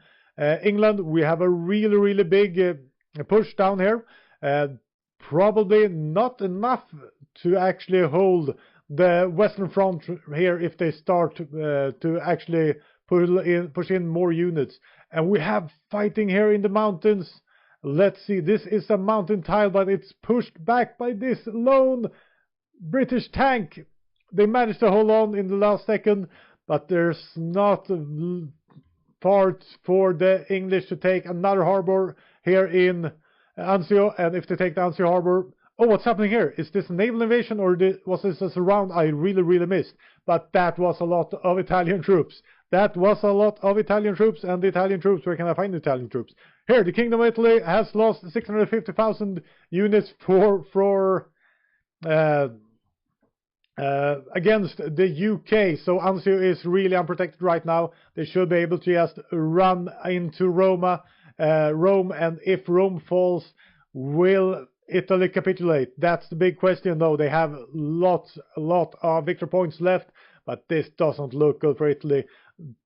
England. We have a really, really big push down here. Probably not enough to actually hold the Western Front here if they start to actually push in more units. And we have fighting here in the mountains. Let's see, this is a mountain tile, but it's pushed back by this lone British tank. They managed to hold on in the last second, but there's not parts for the English to take another harbor here in Anzio. And if they take the Anzio harbor... Oh, what's happening here? Is this a naval invasion or was this a surround? I really, really missed. But that was a lot of Italian troops. That was a lot of Italian troops, and the Italian troops, where can I find the Italian troops? Here, the Kingdom of Italy has lost 650,000 units against the UK. So Anzio is really unprotected right now. They should be able to just run into Rome, and if Rome falls, will Italy capitulate? That's the big question, though. They have a lot of victory points left, but this doesn't look good for Italy.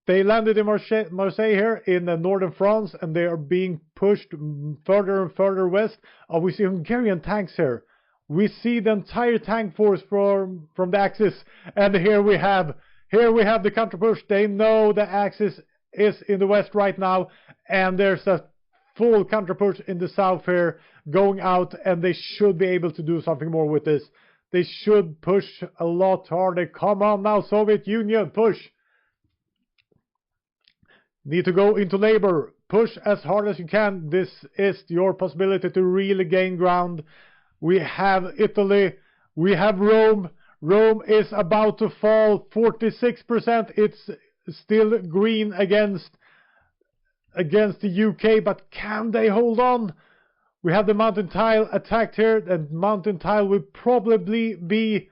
They landed in Marseille here in northern France, and they are being pushed further and further west. Oh, we see Hungarian tanks here. We see the entire tank force from the Axis, and here we have the counter push. They know the Axis is in the west right now, and there's a full counter push in the south here going out, and they should be able to do something more with this. They should push a lot harder. Come on now, Soviet Union, push. Need to go into labor. Push as hard as you can. This is your possibility to really gain ground. We have Italy. We have Rome. Rome is about to fall 46%. It's still green against the UK, but can they hold on? We have the mountain tile attacked here, and mountain tile will probably be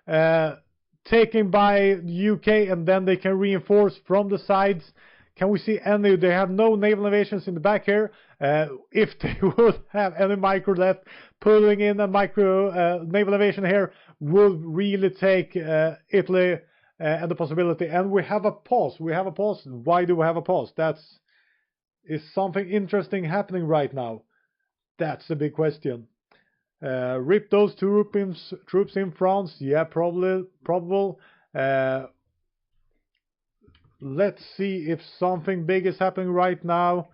taken by the UK, and then they can reinforce from the sides. Can we see any? They have no naval invasions in the back here. If they would have any micro left, pulling in a micro naval invasion here would really take Italy and the possibility. And we have a pause. We have a pause. Why do we have a pause? Is something interesting happening right now? That's the big question. Rip those two troops in France? Yeah, probable. let's see if something big is happening right now.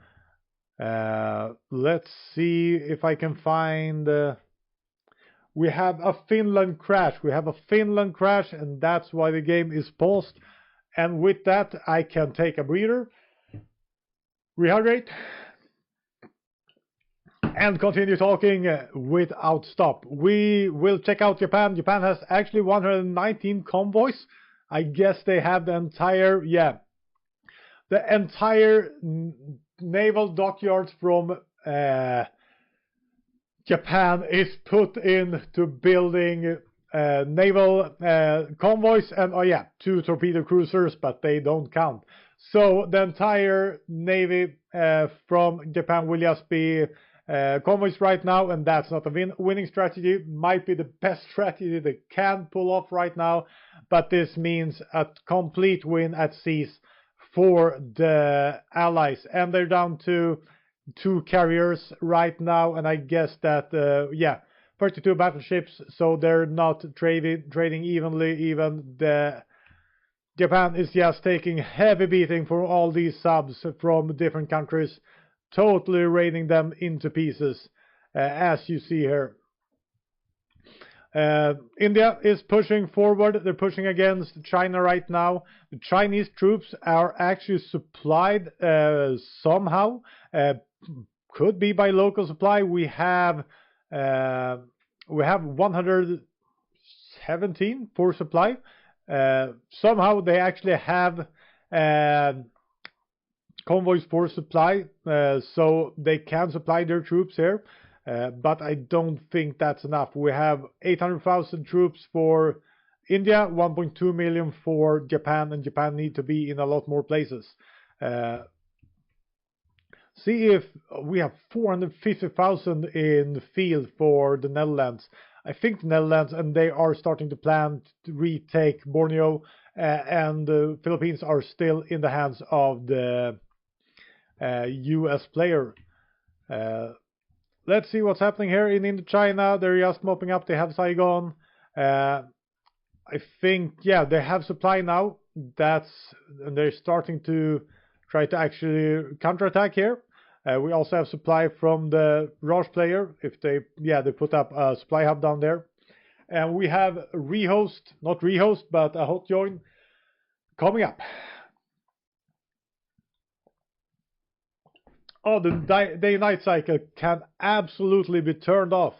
Let's see if I can find... we have a Finland crash. We have a Finland crash, and that's why the game is paused. And with that, I can take a breather, rehydrate, and continue talking without stop. We will check out Japan. Japan has actually 119 convoys. I guess they have the entire, the entire naval dockyards from Japan is put into building naval convoys and 2 torpedo cruisers, but they don't count. So the entire navy from Japan will just be convoys right now, and that's not a winning strategy. Might be the best strategy they can pull off right now, but this means a complete win at seas for the Allies, and they're down to 2 carriers right now, and I guess that 32 battleships, so they're not trading evenly. Even the Japan is just taking heavy beating for all these subs from different countries, totally raining them into pieces, as you see here. India is pushing forward. They're pushing against China right now. The Chinese troops are actually supplied somehow. Could be by local supply. We have 117 for supply. Somehow they actually have convoys for supply, so they can supply their troops here. But I don't think that's enough. We have 800,000 troops for India, 1.2 million for Japan, and Japan need to be in a lot more places. See if we have 450,000 in the field for the Netherlands. I think the Netherlands, and they are starting to plan to retake Borneo, and the Philippines are still in the hands of the US player. Let's see what's happening here in Indochina. They're just mopping up. They have Saigon. I think, they have supply now. And they're starting to try to actually counterattack here. We also have supply from the Raj player. If they put up a supply hub down there. And we have not rehost, but a hot join coming up. Oh, the day-night cycle can absolutely be turned off.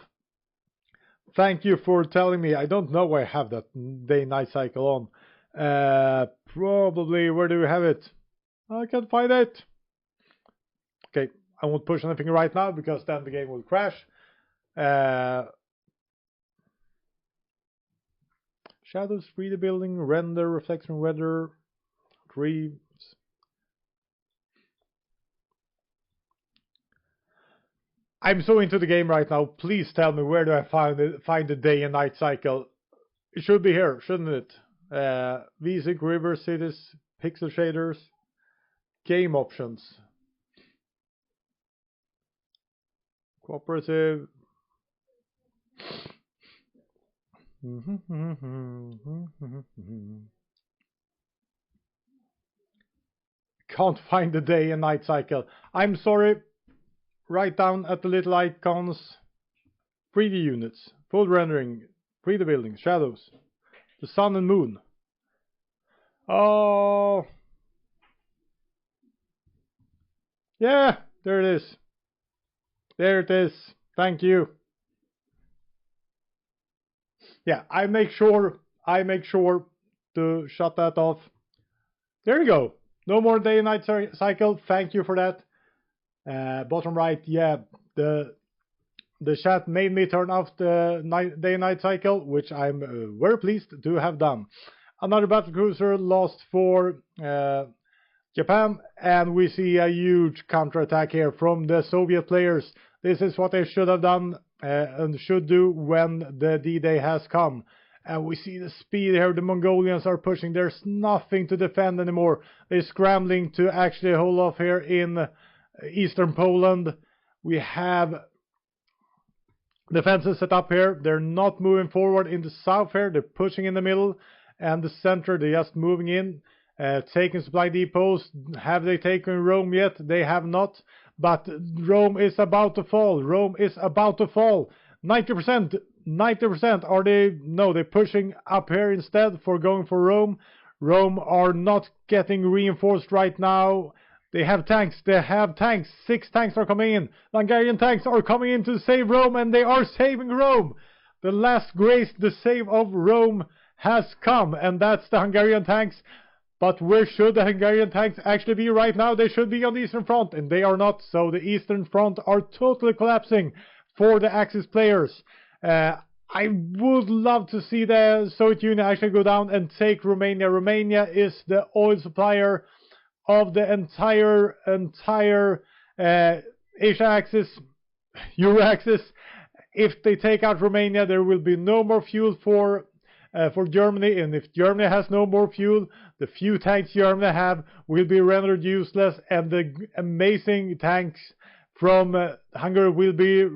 Thank you for telling me. I don't know why I have that day-night cycle on. Probably, where do we have it? I can't find it. Okay, I won't push anything right now because then the game will crash. Shadows, 3D building, render, reflection, weather, dreams. I'm so into the game right now. Please tell me, where do I find the day and night cycle? It should be here, shouldn't it? VSync, river, cities, pixel shaders, game options, cooperative. Can't find the day and night cycle. I'm sorry. Right down at the little icons. 3D units, full rendering, 3D building, shadows, the sun and moon. Oh, yeah, there it is. There it is. Thank you. Yeah, I make sure to shut that off. There you go. No more day and night cycle. Thank you for that. Bottom right, the chat made me turn off the day and night cycle, which I'm very pleased to have done. Another battlecruiser lost for Japan, and we see a huge counterattack here from the Soviet players. This is what they should have done and should do when the D-Day has come. And we see the speed here. The Mongolians are pushing. There's nothing to defend anymore. They're scrambling to actually hold off here in Eastern Poland. We have defenses set up here. They're not moving forward in the south here. They're pushing in the middle, and the center, they're just moving in. taken supply depots. Have they taken Rome yet? They have not. But Rome is about to fall. Rome is about to fall. 90%. 90%. Are they? No, they're pushing up here instead for going for Rome. Rome are not getting reinforced right now. They have tanks. They have tanks. 6 tanks are coming in. The Hungarian tanks are coming in to save Rome, and they are saving Rome. The last grace, the save of Rome has come, and that's the Hungarian tanks. But where should the Hungarian tanks actually be right now? They should be on the Eastern Front, and they are not. So the Eastern Front are totally collapsing for the Axis players. I would love to see the Soviet Union actually go down and take Romania. Romania is the oil supplier of the entire Asia axis, Euro axis. If they take out Romania, there will be no more fuel for Germany, and if Germany has no more fuel, the few tanks Germany have will be rendered useless, and the amazing tanks from Hungary will be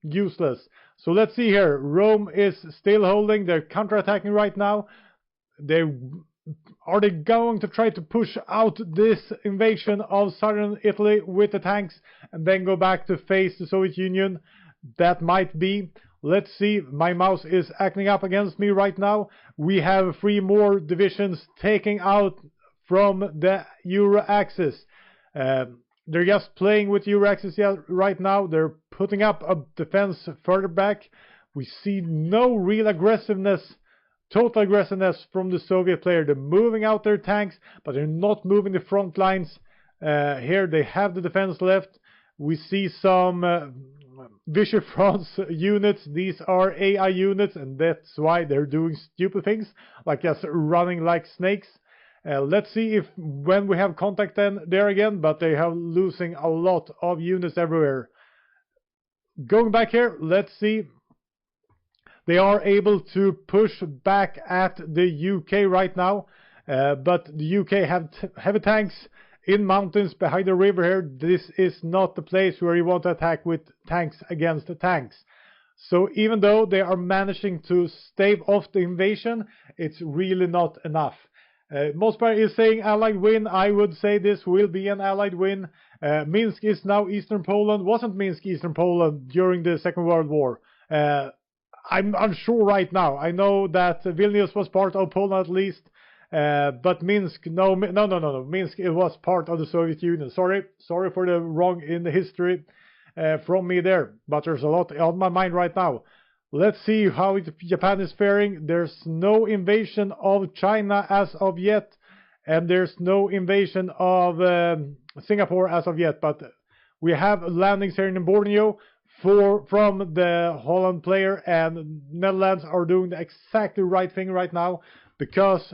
useless. So let's see here. Rome is still holding. They're counterattacking right now. Are they going to try to push out this invasion of southern Italy with the tanks and then go back to face the Soviet Union? That might be. Let's see. My mouse is acting up against me right now. We have 3 more divisions taking out from the Euro axis. They're just playing with Euro axis right now. They're putting up a defense further back. We see no real aggressiveness, total aggressiveness from the Soviet player. They're moving out their tanks, but they're not moving the front lines. Here they have the defense left. We see some Vichy France units. These are AI units, and that's why they're doing stupid things, like just running like snakes. Let's see if when we have contact then there again, but they are losing a lot of units everywhere. Going back here, let's see. They are able to push back at the UK right now, but the UK have heavy tanks in mountains behind the river here. This is not the place where you want to attack with tanks against the tanks. So even though they are managing to stave off the invasion, it's really not enough. Mospar is saying Allied win. I would say this will be an Allied win. Minsk is now Eastern Poland. Wasn't Minsk Eastern Poland during the Second World War? I'm unsure right now. I know that Vilnius was part of Poland at least, but Minsk, no. Minsk, it was part of the Soviet Union. Sorry for the wrong in the history from me there. But there's a lot on my mind right now. Let's see how Japan is faring. There's no invasion of China as of yet, and there's no invasion of Singapore as of yet. But we have landings here in Borneo from the Holland player, and Netherlands are doing the exactly right thing right now, because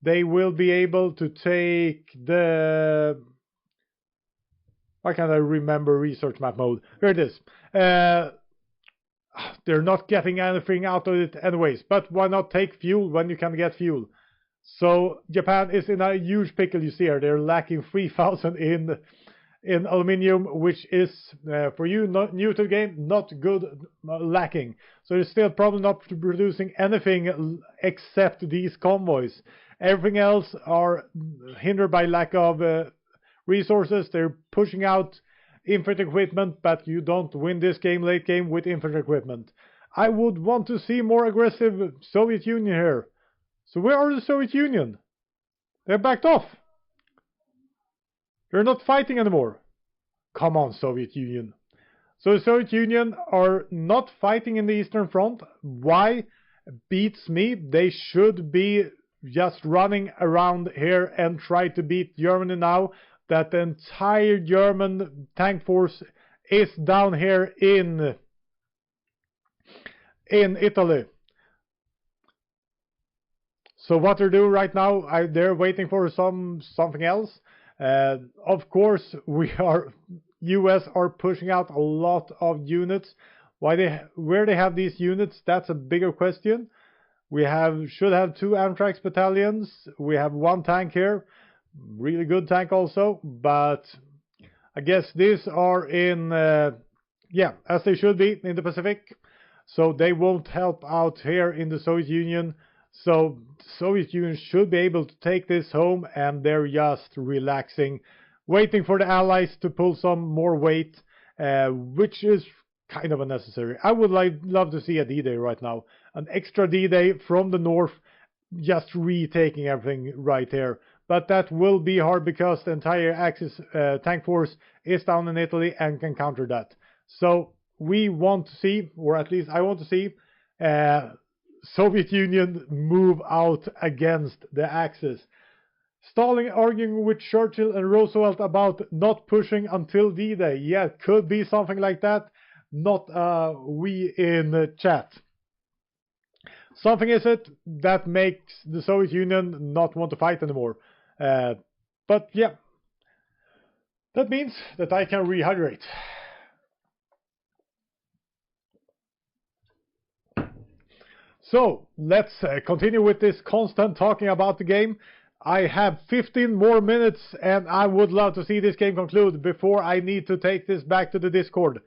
they will be able to take the... Why can't I remember research map mode? Here it is. They're not getting anything out of it anyways, but why not take fuel when you can get fuel? So Japan is in a huge pickle. You see here, they're lacking 3,000 in aluminium, which is for you not new to the game, not good lacking. So there's still probably not producing anything except these convoys. Everything else are hindered by lack of resources. They're pushing out infantry equipment, but you don't win this game late game with infantry equipment. I would want to see more aggressive Soviet Union here. So where are the Soviet Union? They're backed off. They're not fighting anymore. Come on, Soviet Union. So the Soviet Union are not fighting in the Eastern Front. Why? Beats me. They should be just running around here and try to beat Germany now that the entire German tank force is down here in Italy. So what they're doing right now, they're waiting for something else. Of course, US are pushing out a lot of units. Where they have these units, that's a bigger question. We should have 2 Amtrak battalions. We have 1 tank here, really good tank also. But I guess these are in, as they should be in the Pacific. So they won't help out here in the Soviet Union. So the Soviet Union should be able to take this home, and they're just relaxing, waiting for the Allies to pull some more weight, which is kind of unnecessary. I would love to see a D-Day right now, an extra D-Day from the north, just retaking everything right here. But that will be hard because the entire Axis tank force is down in Italy and can counter that. So we want to see, or at least I want to see, Soviet Union move out against the Axis. Stalin arguing with Churchill and Roosevelt about not pushing until D-Day. Yeah, it could be something like that. Not we in the chat. Something is it that makes the Soviet Union not want to fight anymore. But yeah, that means that I can rehydrate. So let's continue with this constant talking about the game. I have 15 more minutes and I would love to see this game conclude before I need to take this back to the Discord.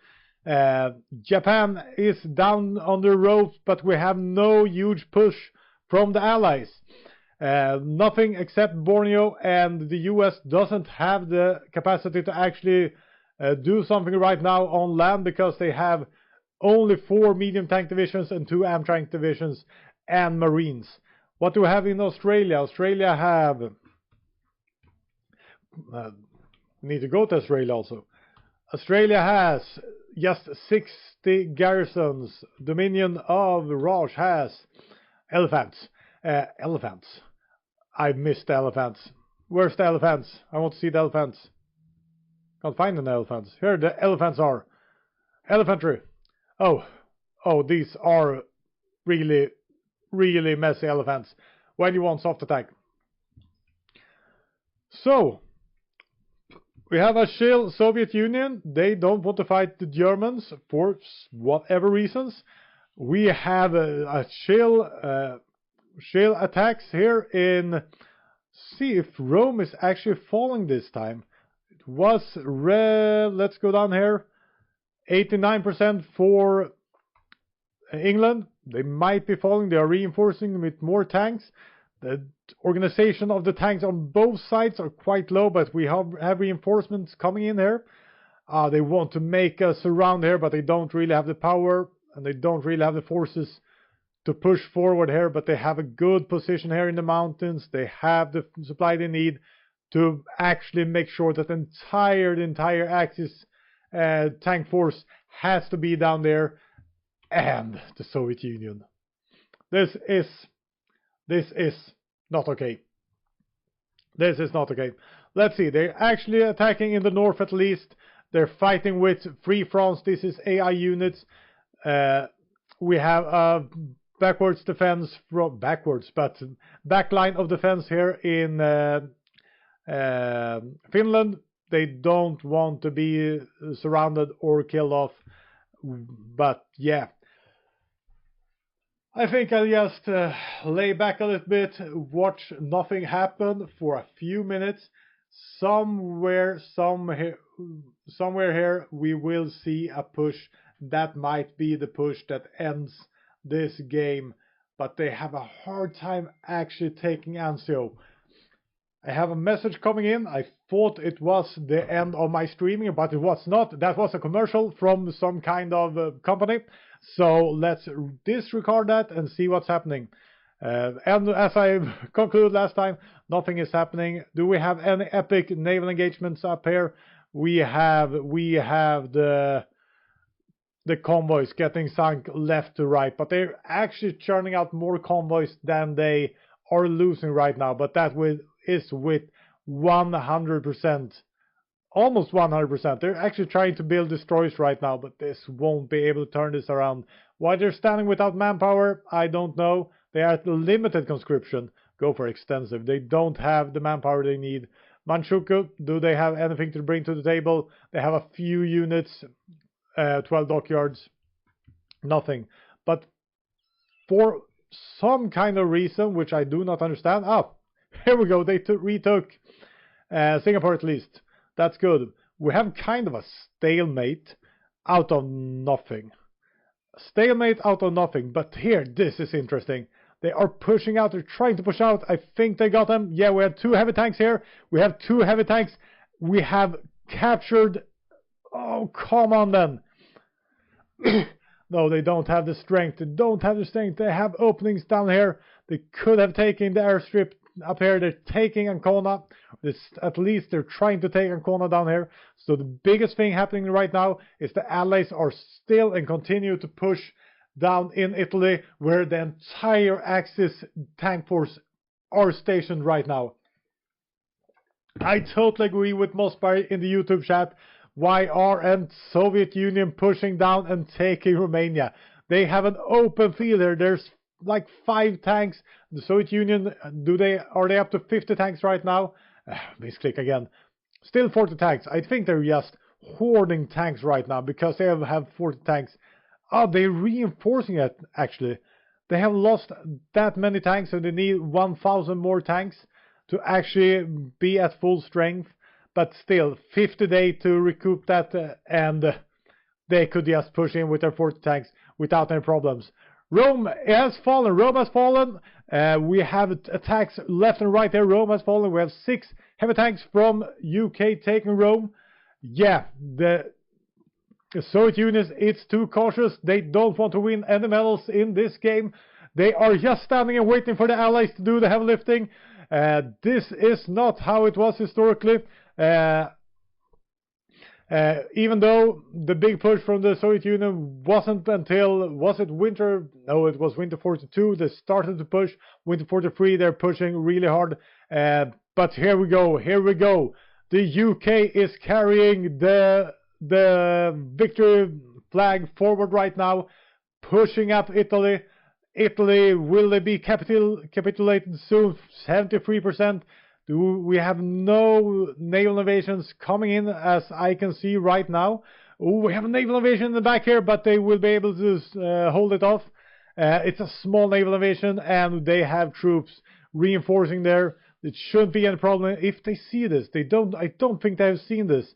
Japan is down on the ropes, but we have no huge push from the Allies. Nothing except Borneo, and the US doesn't have the capacity to actually do something right now on land because they have only 4 medium tank divisions and 2 Amtrank divisions and Marines. What do we have in Australia? Australia have... need to go to Australia also. Australia has just 60 garrisons. Dominion of Raj has elephants. Elephants. I missed the elephants. Where's the elephants? I want to see the elephants. Can't find the elephants. Here the elephants are. Elephantry. Oh, these are really, really messy elephants. When you want soft attack. So, we have a shill Soviet Union. They don't want to fight the Germans for whatever reasons. We have a shill attacks here in... See if Rome is actually falling this time. It was let's go down here. 89% for England. They might be falling. They are reinforcing with more tanks. The organization of the tanks on both sides are quite low, but we have reinforcements coming in here. They want to make us around here, but they don't really have the power and they don't really have the forces to push forward here, but they have a good position here in the mountains. They have the supply they need to actually make sure that the entire Axis tank force has to be down there, and the Soviet Union. This is not okay. This is not okay. Let's see. They're actually attacking in the north at least. They're fighting with Free France. This is AI units. We have a backwards defense from backline of defense here in Finland. They don't want to be surrounded or killed off. But yeah, I think I'll just lay back a little bit, watch nothing happen for a few minutes. Somewhere here we will see a push. That might be the push that ends this game, but they have a hard time actually taking Anzio. I have a message coming in. I thought it was the end of my streaming, but it was not. That was a commercial from some kind of company. So let's disregard that and see what's happening. And as I concluded last time, nothing is happening. Do we have any epic naval engagements up here? We have the convoys getting sunk left to right, but they're actually churning out more convoys than they are losing right now. But that is with 100%, almost 100%. They're actually trying to build destroyers right now, but this won't be able to turn this around. Why they're standing without manpower, I don't know. They are at limited conscription. Go for extensive. They don't have the manpower they need. Manchukuo, do they have anything to bring to the table? They have a few units, 12 dockyards, nothing. But for some kind of reason, which I do not understand, here we go, they retook Singapore at least. That's good. We have kind of a stalemate out of nothing. Stalemate out of nothing, but here, this is interesting. They are pushing out. They're trying to push out. I think they got them. Yeah, we have 2 heavy tanks here. We have 2 heavy tanks. We have captured. Oh, come on then. No, they don't have the strength. They don't have the strength. They have openings down here. They could have taken the airstrip up here. They're taking Ancona. At least they're trying to take Ancona down here. So the biggest thing happening right now is the Allies are still and continue to push down in Italy, where the entire Axis tank force are stationed right now. I totally agree with Mossberg in the YouTube chat. Why aren't Soviet Union pushing down and taking Romania? They have an open field here. There's like 5 tanks. The Soviet Union, are they up to 50 tanks right now? Misclick again. Still 40 tanks. I think they're just hoarding tanks right now because they have 40 tanks. Oh, they're reinforcing it, actually. They have lost that many tanks, so they need 1,000 more tanks to actually be at full strength. But still, 50 days to recoup that, and they could just push in with their 40 tanks without any problems. Rome has fallen. Rome has fallen. We have attacks left and right there. Rome has fallen. We have 6 heavy tanks from UK taking Rome. Yeah, the Soviet Union is too cautious. They don't want to win any medals in this game. They are just standing and waiting for the Allies to do the heavy lifting. This is not how it was historically. Even though the big push from the Soviet Union wasn't until, was it winter? No, it was winter 42. They started to push. Winter 43, they're pushing really hard. But here we go. Here we go. The UK is carrying the victory flag forward right now, pushing up Italy. Italy, will they be capitulated soon? 73%. We have no naval invasions coming in, as I can see right now. Oh, we have a naval invasion in the back here, but they will be able to hold it off. It's a small naval invasion, and they have troops reinforcing there. It shouldn't be any problem if they see this. I don't think they have seen this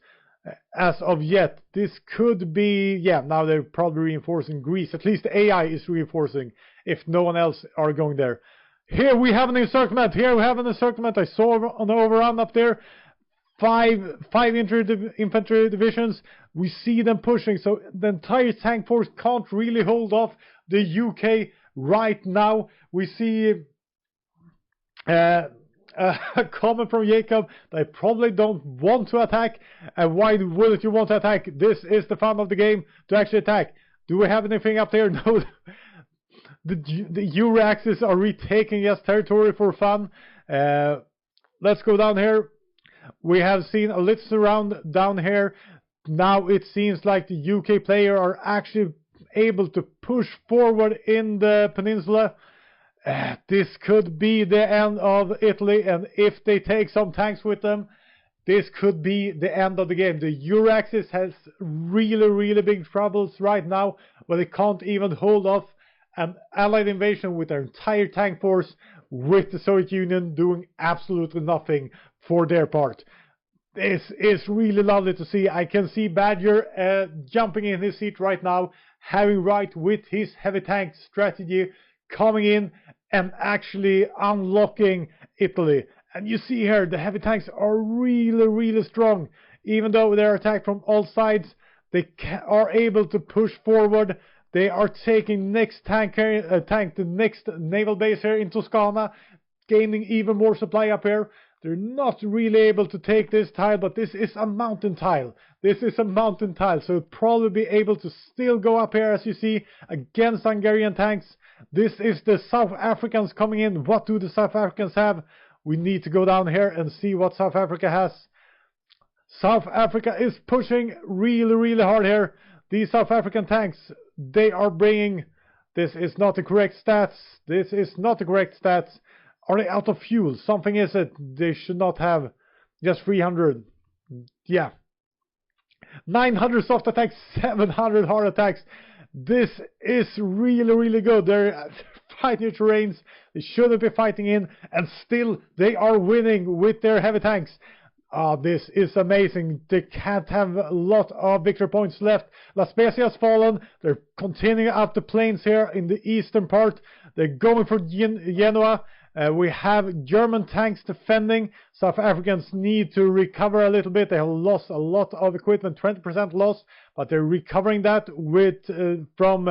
as of yet. This could be, yeah, now they're probably reinforcing Greece. At least the AI is reinforcing if no one else are going there. Here we have an encirclement. Here we have an encirclement. I saw an overrun up there. Five infantry divisions. We see them pushing. So the entire tank force can't really hold off the UK right now. We see a comment from Jacob. They probably don't want to attack. And why wouldn't you want to attack? This is the fun of the game, to actually attack. Do we have anything up there? No. The Euro-Axis are retaking us territory for fun. Let's go down here. We have seen a little surround down here. Now it seems like the UK player are actually able to push forward in the peninsula. This could be the end of Italy, and if they take some tanks with them, this could be the end of the game. The Euro-Axis has really big troubles right now, where they can't even hold off an Allied invasion with their entire tank force, with the Soviet Union doing absolutely nothing for their part. This is really lovely to see. I can see Badger jumping in his seat right now, having right with his heavy tank strategy, coming in and actually unlocking Italy. And you see here, the heavy tanks are really strong. Even though they're attacked from all sides, they are able to push forward. They are taking the next naval base here in Toscana, gaining even more supply up here. They're not really able to take this tile, but this is a mountain tile. This is a mountain tile, so probably be able to still go up here, as you see, against Hungarian tanks. This is the South Africans coming in. What do the South Africans have? We need to go down here and see what South Africa has. South Africa is pushing really hard here. These South African tanks, they are bringing, this is not the correct stats. This is not the correct stats. Are they out of fuel? Something is it. They should not have just 300. Yeah. 900 soft attacks, 700 hard attacks. This is really good. They're fighting terrains they shouldn't be fighting in, and still they are winning with their heavy tanks. This is amazing. They can't have a lot of victory points left. La Spezia has fallen. They're continuing up the plains here in the eastern part. They're going for Genoa. We have German tanks defending. South Africans need to recover a little bit. They have lost a lot of equipment, 20% loss, but they're recovering that with from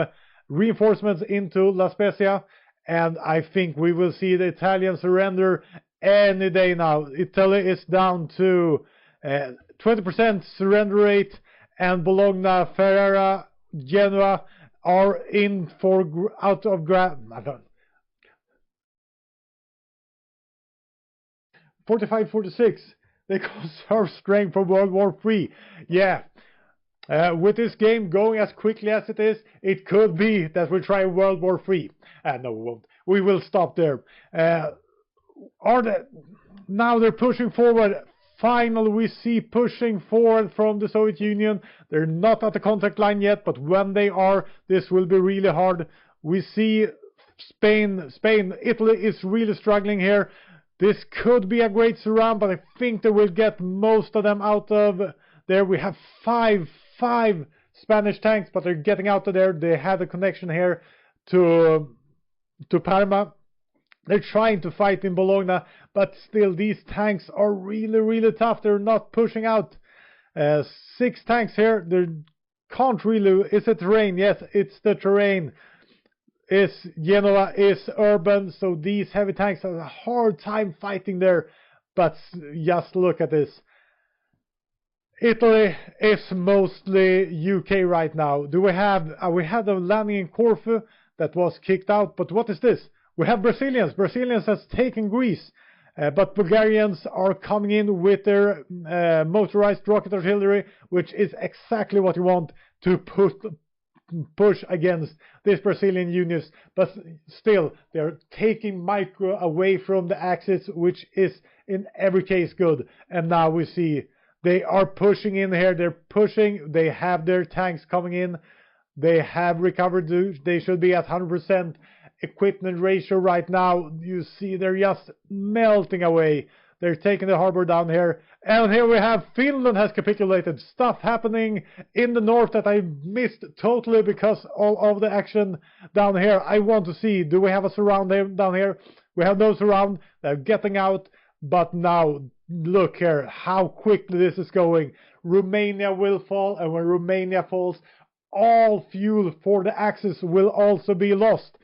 reinforcements into La Spezia. And I think we will see the Italians surrender any day now. Italy is down to 20% surrender rate, and Bologna, Ferrara, Genoa are in for out of grab. 45-46. They conserve strength from World War III. Yeah. With this game going as quickly as it is, it could be that we'll try World War III. No, we won't. We will stop there. Now they're pushing forward. Finally, we see pushing forward from the Soviet Union. They're not at the contact line yet, but when they are, this will be really hard. We see Spain, Italy is really struggling here. This could be a great surround, but I think they will get most of them out of there. We have five Spanish tanks, but they're getting out of there. They have a connection here to Parma. They're trying to fight in Bologna, but still these tanks are really tough. They're not pushing out. 6 tanks here. They can't really. Is it terrain? Yes, it's the terrain. Genoa is urban, so these heavy tanks have a hard time fighting there. But just look at this. Italy is mostly UK right now. We had a landing in Corfu that was kicked out, but what is this? We have Brazilians. Brazilians has taken Greece, but Bulgarians are coming in with their motorized rocket artillery, which is exactly what you want to push against these Brazilian units. But still, they're taking micro away from the Axis, which is in every case good. And now we see they are pushing in here. They're pushing. They have their tanks coming in. They have recovered. They should be at 100% equipment ratio right now. You see they're just melting away. They're taking the harbor down here. And here we have Finland has capitulated. Stuff happening in the north that I missed totally because all of the action down here. I want to see, do we have a surround down here? We have no surround. They're getting out. But now, look here, how quickly this is going. Romania will fall, and when Romania falls, all fuel for the Axis will also be lost.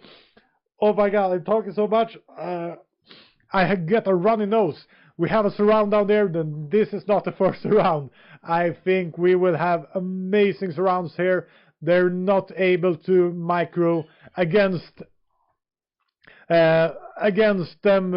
Oh my God, I'm talking so much. I get a runny nose. We have a surround down there, then this is not the first surround. I think we will have amazing surrounds here. They're not able to micro against them,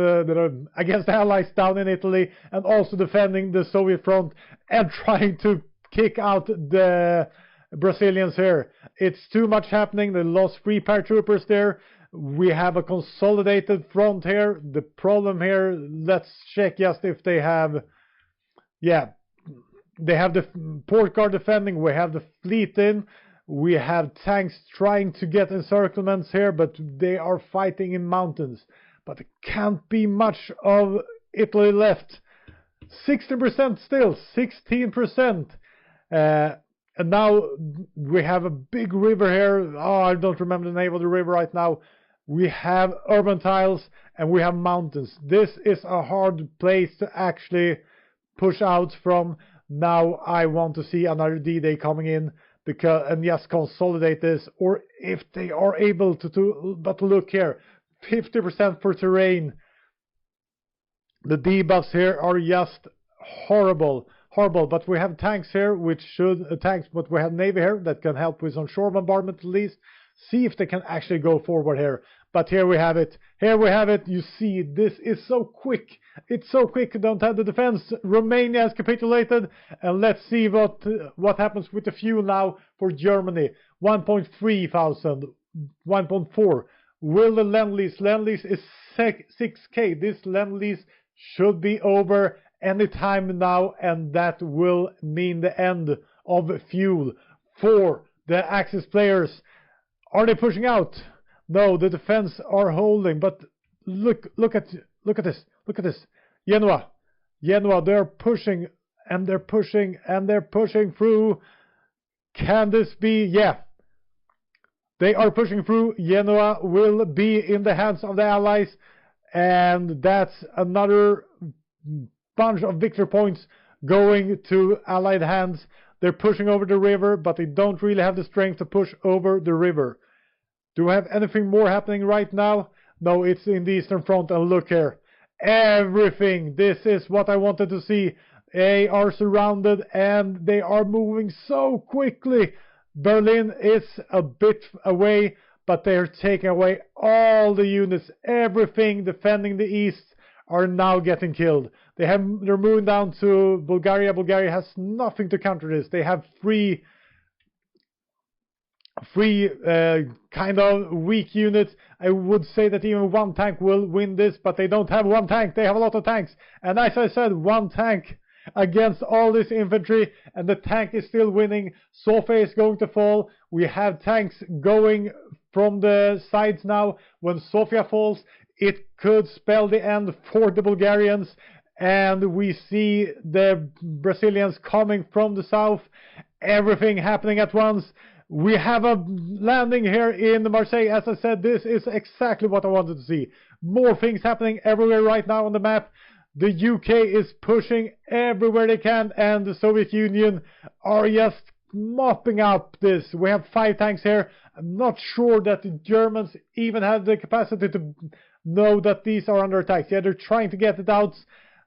against the Allies down in Italy, and also defending the Soviet front and trying to kick out the Brazilians here. It's too much happening. They lost 3 paratroopers there. We have a consolidated front here. The problem here, let's check just if they have, yeah, they have the port guard defending. We have the fleet in. We have tanks trying to get encirclements here, but they are fighting in mountains. But there can't be much of Italy left. 16% still, 16%. And now we have a big river here. Oh, I don't remember the name of the river right now. We have urban tiles and we have mountains. This is a hard place to actually push out from. Now I want to see another D-Day coming in and just consolidate this. Or if they are able to but look here, 50% for terrain. The debuffs here are just horrible. But we have tanks here, which should but we have navy here that can help with some shore bombardment at least. See if they can actually go forward here. But here we have it. You see, this is so quick. It's so quick. You don't have the defense. Romania has capitulated, and let's see what happens with the fuel now for Germany. 1.3 thousand, 1.4. Will the Lend-Lease? Lend-Lease is 6K. This Lend-Lease should be over any time now, and that will mean the end of fuel for the Axis players. Are they pushing out? No, the defense are holding, but look at this. Genoa. Genoa, they're pushing, and they're pushing, and they're pushing through. Can this be? Yeah. They are pushing through. Genoa will be in the hands of the Allies. And that's another bunch of victory points going to Allied hands. They're pushing over the river, but they don't really have the strength to push over the river. Do I have anything more happening right now? No, it's in the Eastern Front. And look here. Everything. This is what I wanted to see. They are surrounded and they are moving so quickly. Berlin is a bit away, but they are taking away all the units. Everything defending the east are now getting killed. They're moving down to Bulgaria. Bulgaria has nothing to counter this. They have three kind of weak units. I would say that even one tank will win this, but they don't have one tank. They have a lot of tanks. And as I said, one tank against all this infantry, and the tank is still winning. Sofia is going to fall. We have tanks going from the sides now. When Sofia falls, it could spell the end for the Bulgarians. And we see the Brazilians coming from the south. Everything happening at once. We have a landing here in Marseille. As I said, this is exactly what I wanted to see. More things happening everywhere right now on the map. The UK is pushing everywhere they can, and the Soviet Union are just mopping up this. We have 5 tanks here. I'm not sure that the Germans even have the capacity to know that these are under attack. Yeah, they're trying to get it out.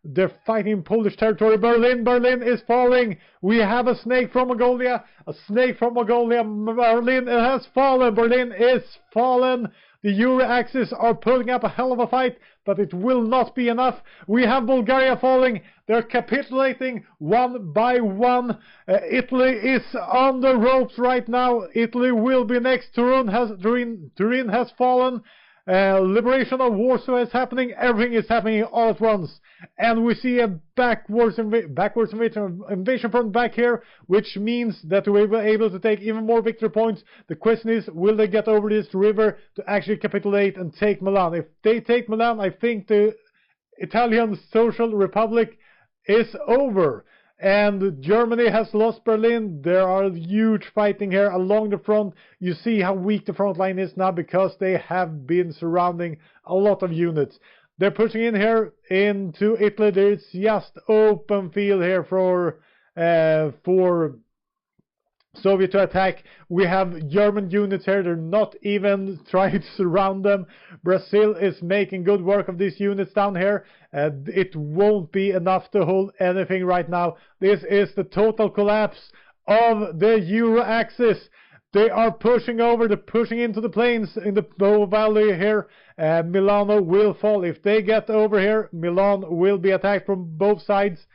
They're fighting in Polish territory. Berlin is falling. We have a snake from Mongolia. A snake from Mongolia. Berlin has fallen. Berlin is fallen. The Euro Axis are putting up a hell of a fight, but it will not be enough. We have Bulgaria falling. They're capitulating one by one. Italy is on the ropes right now. Italy will be next. Turin has fallen. Liberation of Warsaw is happening. Everything is happening all at once. And we see a backwards invasion from back here, which means that we will be able to take even more victory points. The question is, will they get over this river to actually capitulate and take Milan? If they take Milan, I think the Italian Social Republic is over. And Germany has lost Berlin. There are huge fighting here along the front. You see how weak the front line is now because they have been surrounding a lot of units. They're pushing in here into Italy. There's just open field here for Soviet to attack. We have German units here. They're not even trying to surround them. Brazil is making good work of these units down here. It won't be enough to hold anything right now. This is the total collapse of the Euro Axis. They are pushing over. They're pushing into the plains in the Po Valley here. Milano will fall. If they get over here, Milan will be attacked from both sides.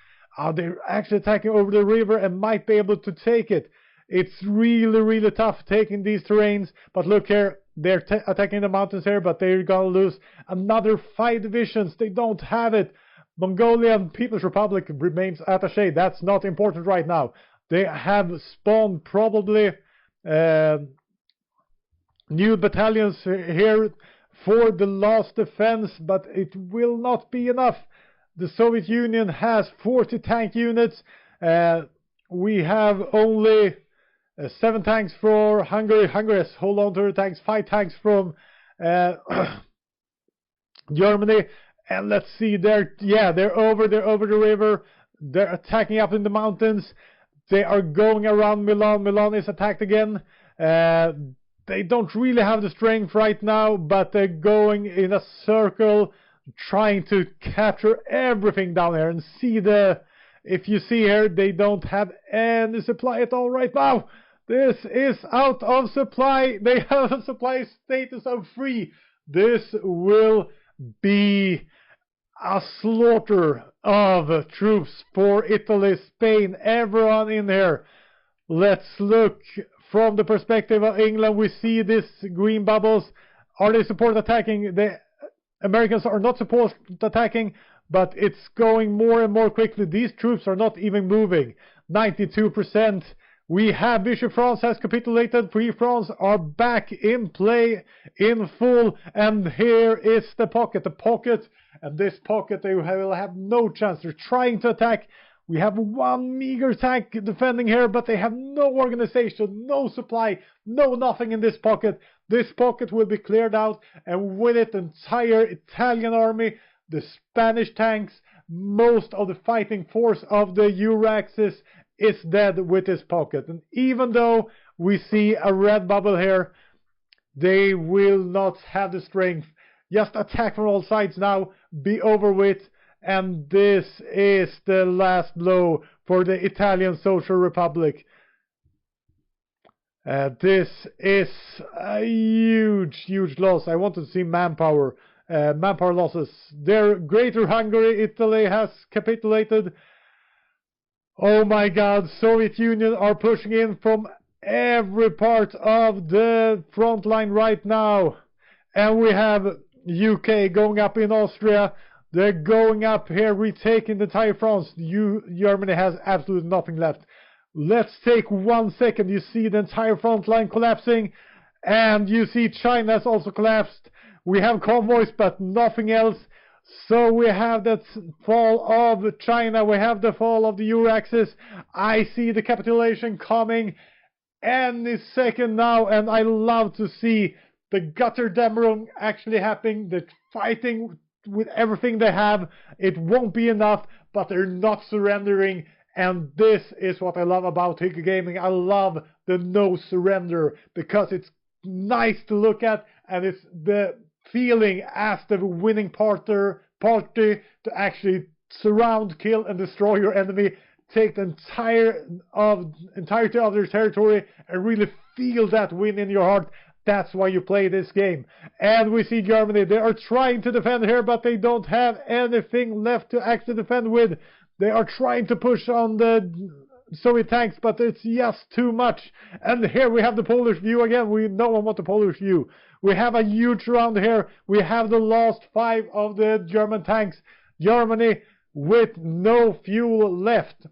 They're actually attacking over the river and might be able to take it. It's really, really tough taking these terrains. But look here, they're attacking the mountains here, but they're going to lose another 5 divisions. They don't have it. Mongolian People's Republic remains attaché. That's not important right now. They have spawned probably new battalions here for the last defense, but it will not be enough. The Soviet Union has 40 tank units. We have only 7 tanks for Hungary. Hungary has hold on to their tanks. 5 tanks from Germany. And let's see, they're over the river. They're attacking up in the mountains. They are going around Milan. Milan is attacked again. They don't really have the strength right now, but they're going in a circle, trying to capture everything down here. And see if you see here, they don't have any supply at all right now. This is out of supply. They have a supply status of 3. This will be a slaughter of troops for Italy, Spain, everyone in here. Let's look from the perspective of England. We see these green bubbles. Are they support attacking? The Americans are not support attacking, but it's going more and more quickly. These troops are not even moving. 92%. We have Vichy France has capitulated. Free France are back in play in full. And here is the pocket. The pocket. And this pocket, they will have no chance. They're trying to attack. We have one meager tank defending here, but they have no organization, no supply, no nothing in this pocket. This pocket will be cleared out, and with it, the entire Italian army, the Spanish tanks, most of the fighting force of the Euro-Axis is dead with this pocket. And even though we see a red bubble here, they will not have the strength. Just attack from all sides now, be over with, and this is the last blow for the Italian Social Republic. This is a huge loss. I wanted to see manpower losses. Their Greater Hungary, Italy has capitulated. Oh my God, Soviet Union are pushing in from every part of the front line right now. And we have UK going up in Austria. They're going up here, retaking the entire France. Germany has absolutely nothing left. Let's take 1 second. You see the entire front line collapsing. And you see China has also collapsed. We have convoys, but nothing else. So we have that fall of China. We have the fall of the Euro-Axis. I see the capitulation coming any second now. And I love to see the Götterdämmerung actually happening. The fighting with everything they have. It won't be enough, but they're not surrendering. And this is what I love about Hygge Gaming. I love the no surrender, because it's nice to look at, and it's the feeling as the winning party to actually surround, kill, and destroy your enemy, take the entirety of their territory, and really feel that win in your heart. That's why you play this game. And we see Germany. They are trying to defend here, but they don't have anything left to actually defend with. They are trying to push on the Soviet tanks, but it's just too much. And here we have the Polish view again. We no one want the Polish view. We have a huge round here. We have the last 5 of the German tanks. Germany with no fuel left.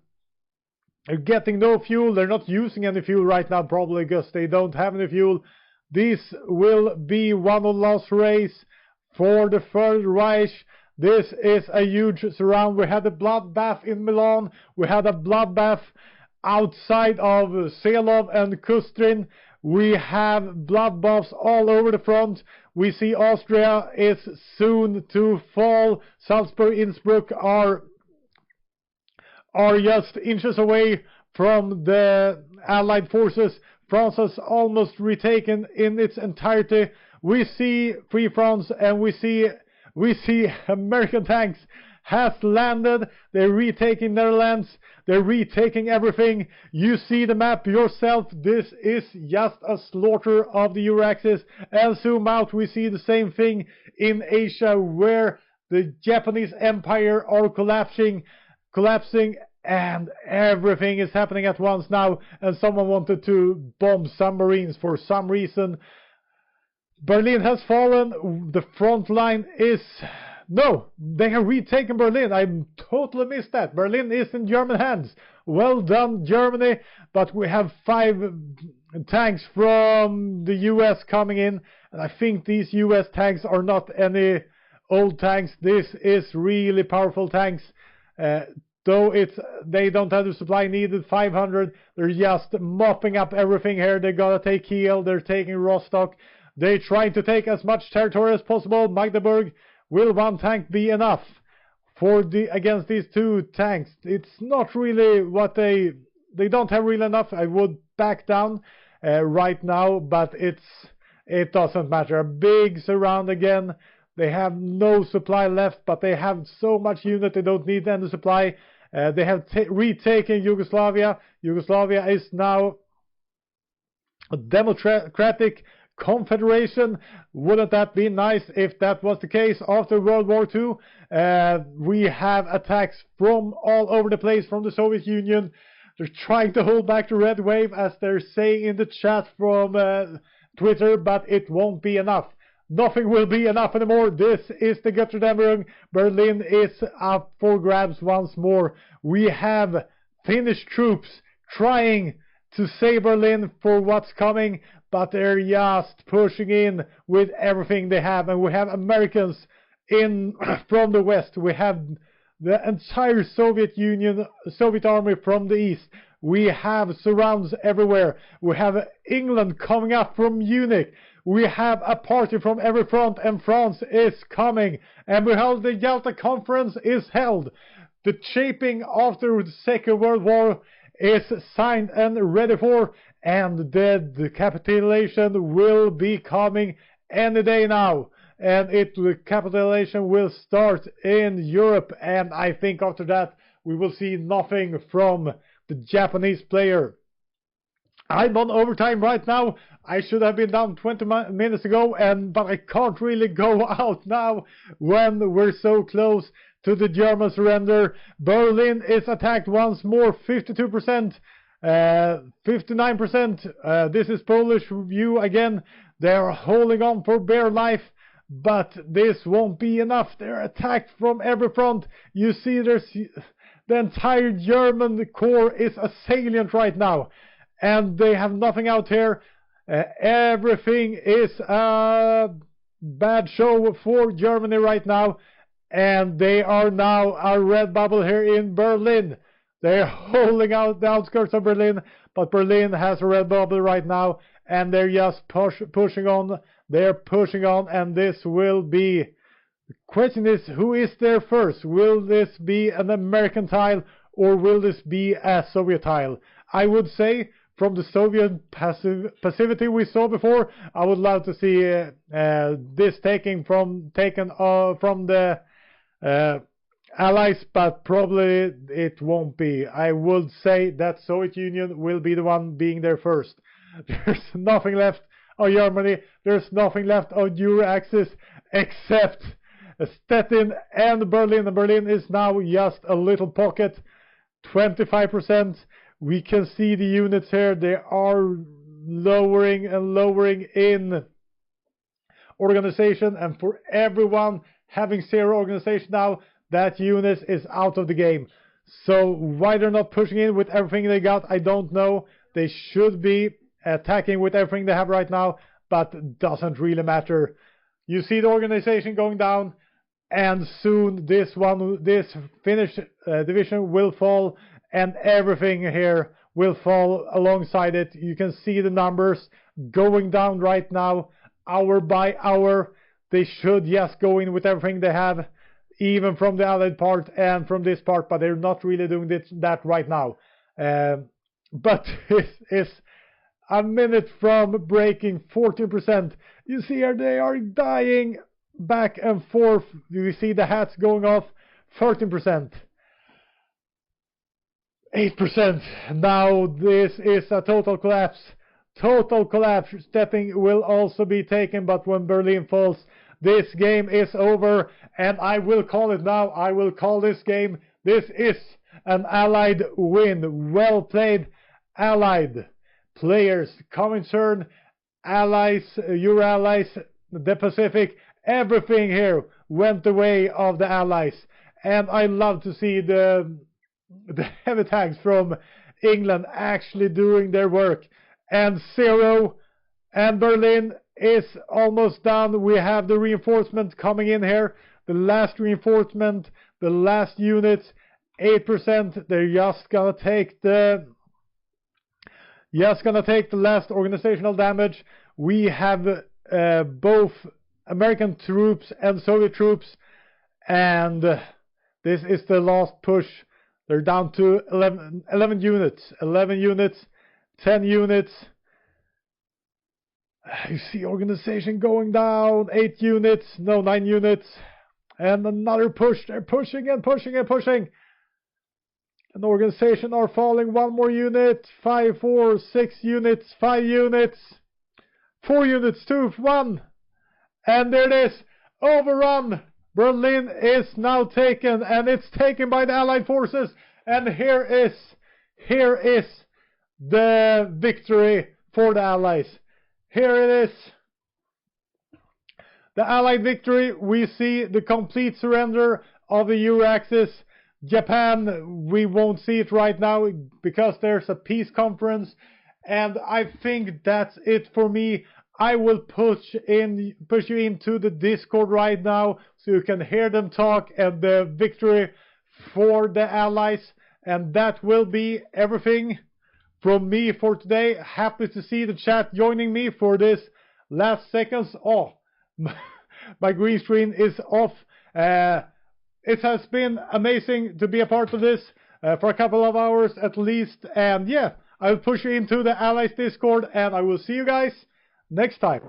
They're getting no fuel. They're not using any fuel right now, probably because they don't have any fuel. This will be one of the last race for the Third Reich. This is a huge surround. We had a bloodbath in Milan. We had a bloodbath outside of Selov and Kustrin. We have bloodbaths all over the front. We see Austria is soon to fall. Salzburg, Innsbruck are just inches away from the Allied forces. France has almost retaken in its entirety. We see Free France, and we see American tanks has landed. They're retaking Netherlands. They're retaking everything. You see the map yourself. This is just a slaughter of the Euro-Axis. And zoom out, we see the same thing in Asia, where the Japanese Empire are collapsing, and everything is happening at once now. And someone wanted to bomb submarines for some reason. Berlin has fallen. The front line is... No, they have retaken Berlin. I totally missed that. Berlin is in German hands. Well done, Germany. But we have 5 tanks from the US coming in. And I think these US tanks are not any old tanks. This is really powerful tanks. Though they don't have the supply needed, 500. They're just mopping up everything here. They gotta take Kiel. They're taking Rostock. They try to take as much territory as possible. Magdeburg. Will 1 tank be enough for against these 2 tanks? It's not really what they don't have really enough. I would back down right now, but it doesn't matter. A big surround again. They have no supply left, but they have so much unit they don't need any supply. They have retaken Yugoslavia. Yugoslavia is now a democratic confederation. Wouldn't that be nice if that was the case after World War II? We have attacks from all over the place from the Soviet Union. They're trying to hold back the red wave, as they're saying in the chat from Twitter, but it won't be enough. Nothing will be enough anymore. This is the Götterdämmerung. Berlin is up for grabs once more. We have Finnish troops trying to save Berlin for what's coming, but they're just pushing in with everything they have. And we have Americans in from the west. We have the entire Soviet Union, Soviet army from the east. We have surrounds everywhere. We have England coming up from Munich. We have a party from every front, and France is coming. And behold, the Yalta Conference is held. The shaping after the Second World War is signed and ready for, and the capitulation will be coming any day now. And the capitulation will start in Europe, and I think after that we will see nothing from the Japanese player. I'm on overtime right now. I should have been down 20 minutes ago, but I can't really go out now when we're so close to the German surrender. Berlin is attacked once more, 52%, 59%. This is Polish view again. They're holding on for bare life, but this won't be enough. They're attacked from every front. You see there's the entire German core is a salient right now, and they have nothing out here. Everything is a bad show for Germany right now, and they are now a red bubble here in Berlin. They're holding out the outskirts of Berlin, but Berlin has a red bubble right now, and they're just pushing on. They're pushing on, and this will be... The question is, who is there first? Will this be an American tile, or will this be a Soviet tile? I would say, from the Soviet passivity we saw before, I would love to see this taken from the Allies, but probably it won't be. I would say that Soviet Union will be the one being there first. There's nothing left of Germany. There's nothing left of Euro-Axis except Stettin and Berlin. And Berlin is now just a little pocket, 25%. We can see the units here. They are lowering and lowering in organization, and for everyone having 0 organization now, that unit is out of the game. So why they're not pushing in with everything they got, I don't know. They should be attacking with everything they have right now, but doesn't really matter. You see the organization going down, and soon this Finnish division will fall, and everything here will fall alongside it. You can see the numbers going down right now, hour by hour. They should just go in with everything they have, even from the Allied part and from this part, but they're not really doing that right now. But it's a minute from breaking 14%. You see here they are dying back and forth. You see the hats going off. 13%. 8%. Now this is a total collapse. Total collapse. Stepping will also be taken, but when Berlin falls, this game is over, and I will call it now. I will call this game. This is an Allied win. Well played, Allied players. Comintern, Allies, Euro Allies, the Pacific, everything here went the way of the Allies. And I love to see the heavy tanks from England actually doing their work. And 0, and Berlin is almost done. We have the reinforcement coming in here. The last reinforcement, the last units, 8%. They're just gonna take the last organizational damage. We have both American troops and Soviet troops, and this is the last push. They're down to 11 units, 10 units. You see organization going down, 8 units, no, 9 units, and another push. They're pushing and pushing and pushing. An organization are falling, 1 more unit, 5, 4, 6 units, 5 units, 4 units, 2, 1, and there it is, overrun. Berlin is now taken, and it's taken by the Allied forces, and here is the victory for the Allies. Here it is, the Allied victory. We see the complete surrender of the Euro-Axis. Japan, we won't see it right now because there's a peace conference, And I think that's it for me. I will push you into the Discord right now so you can hear them talk and the victory for the allies. And that will be everything from me for today. Happy to see the chat joining me for this last seconds. Oh, my green screen is off. It has been amazing to be a part of this for a couple of hours at least. And yeah, I'll push you into the Allies Discord, and I will see you guys next time.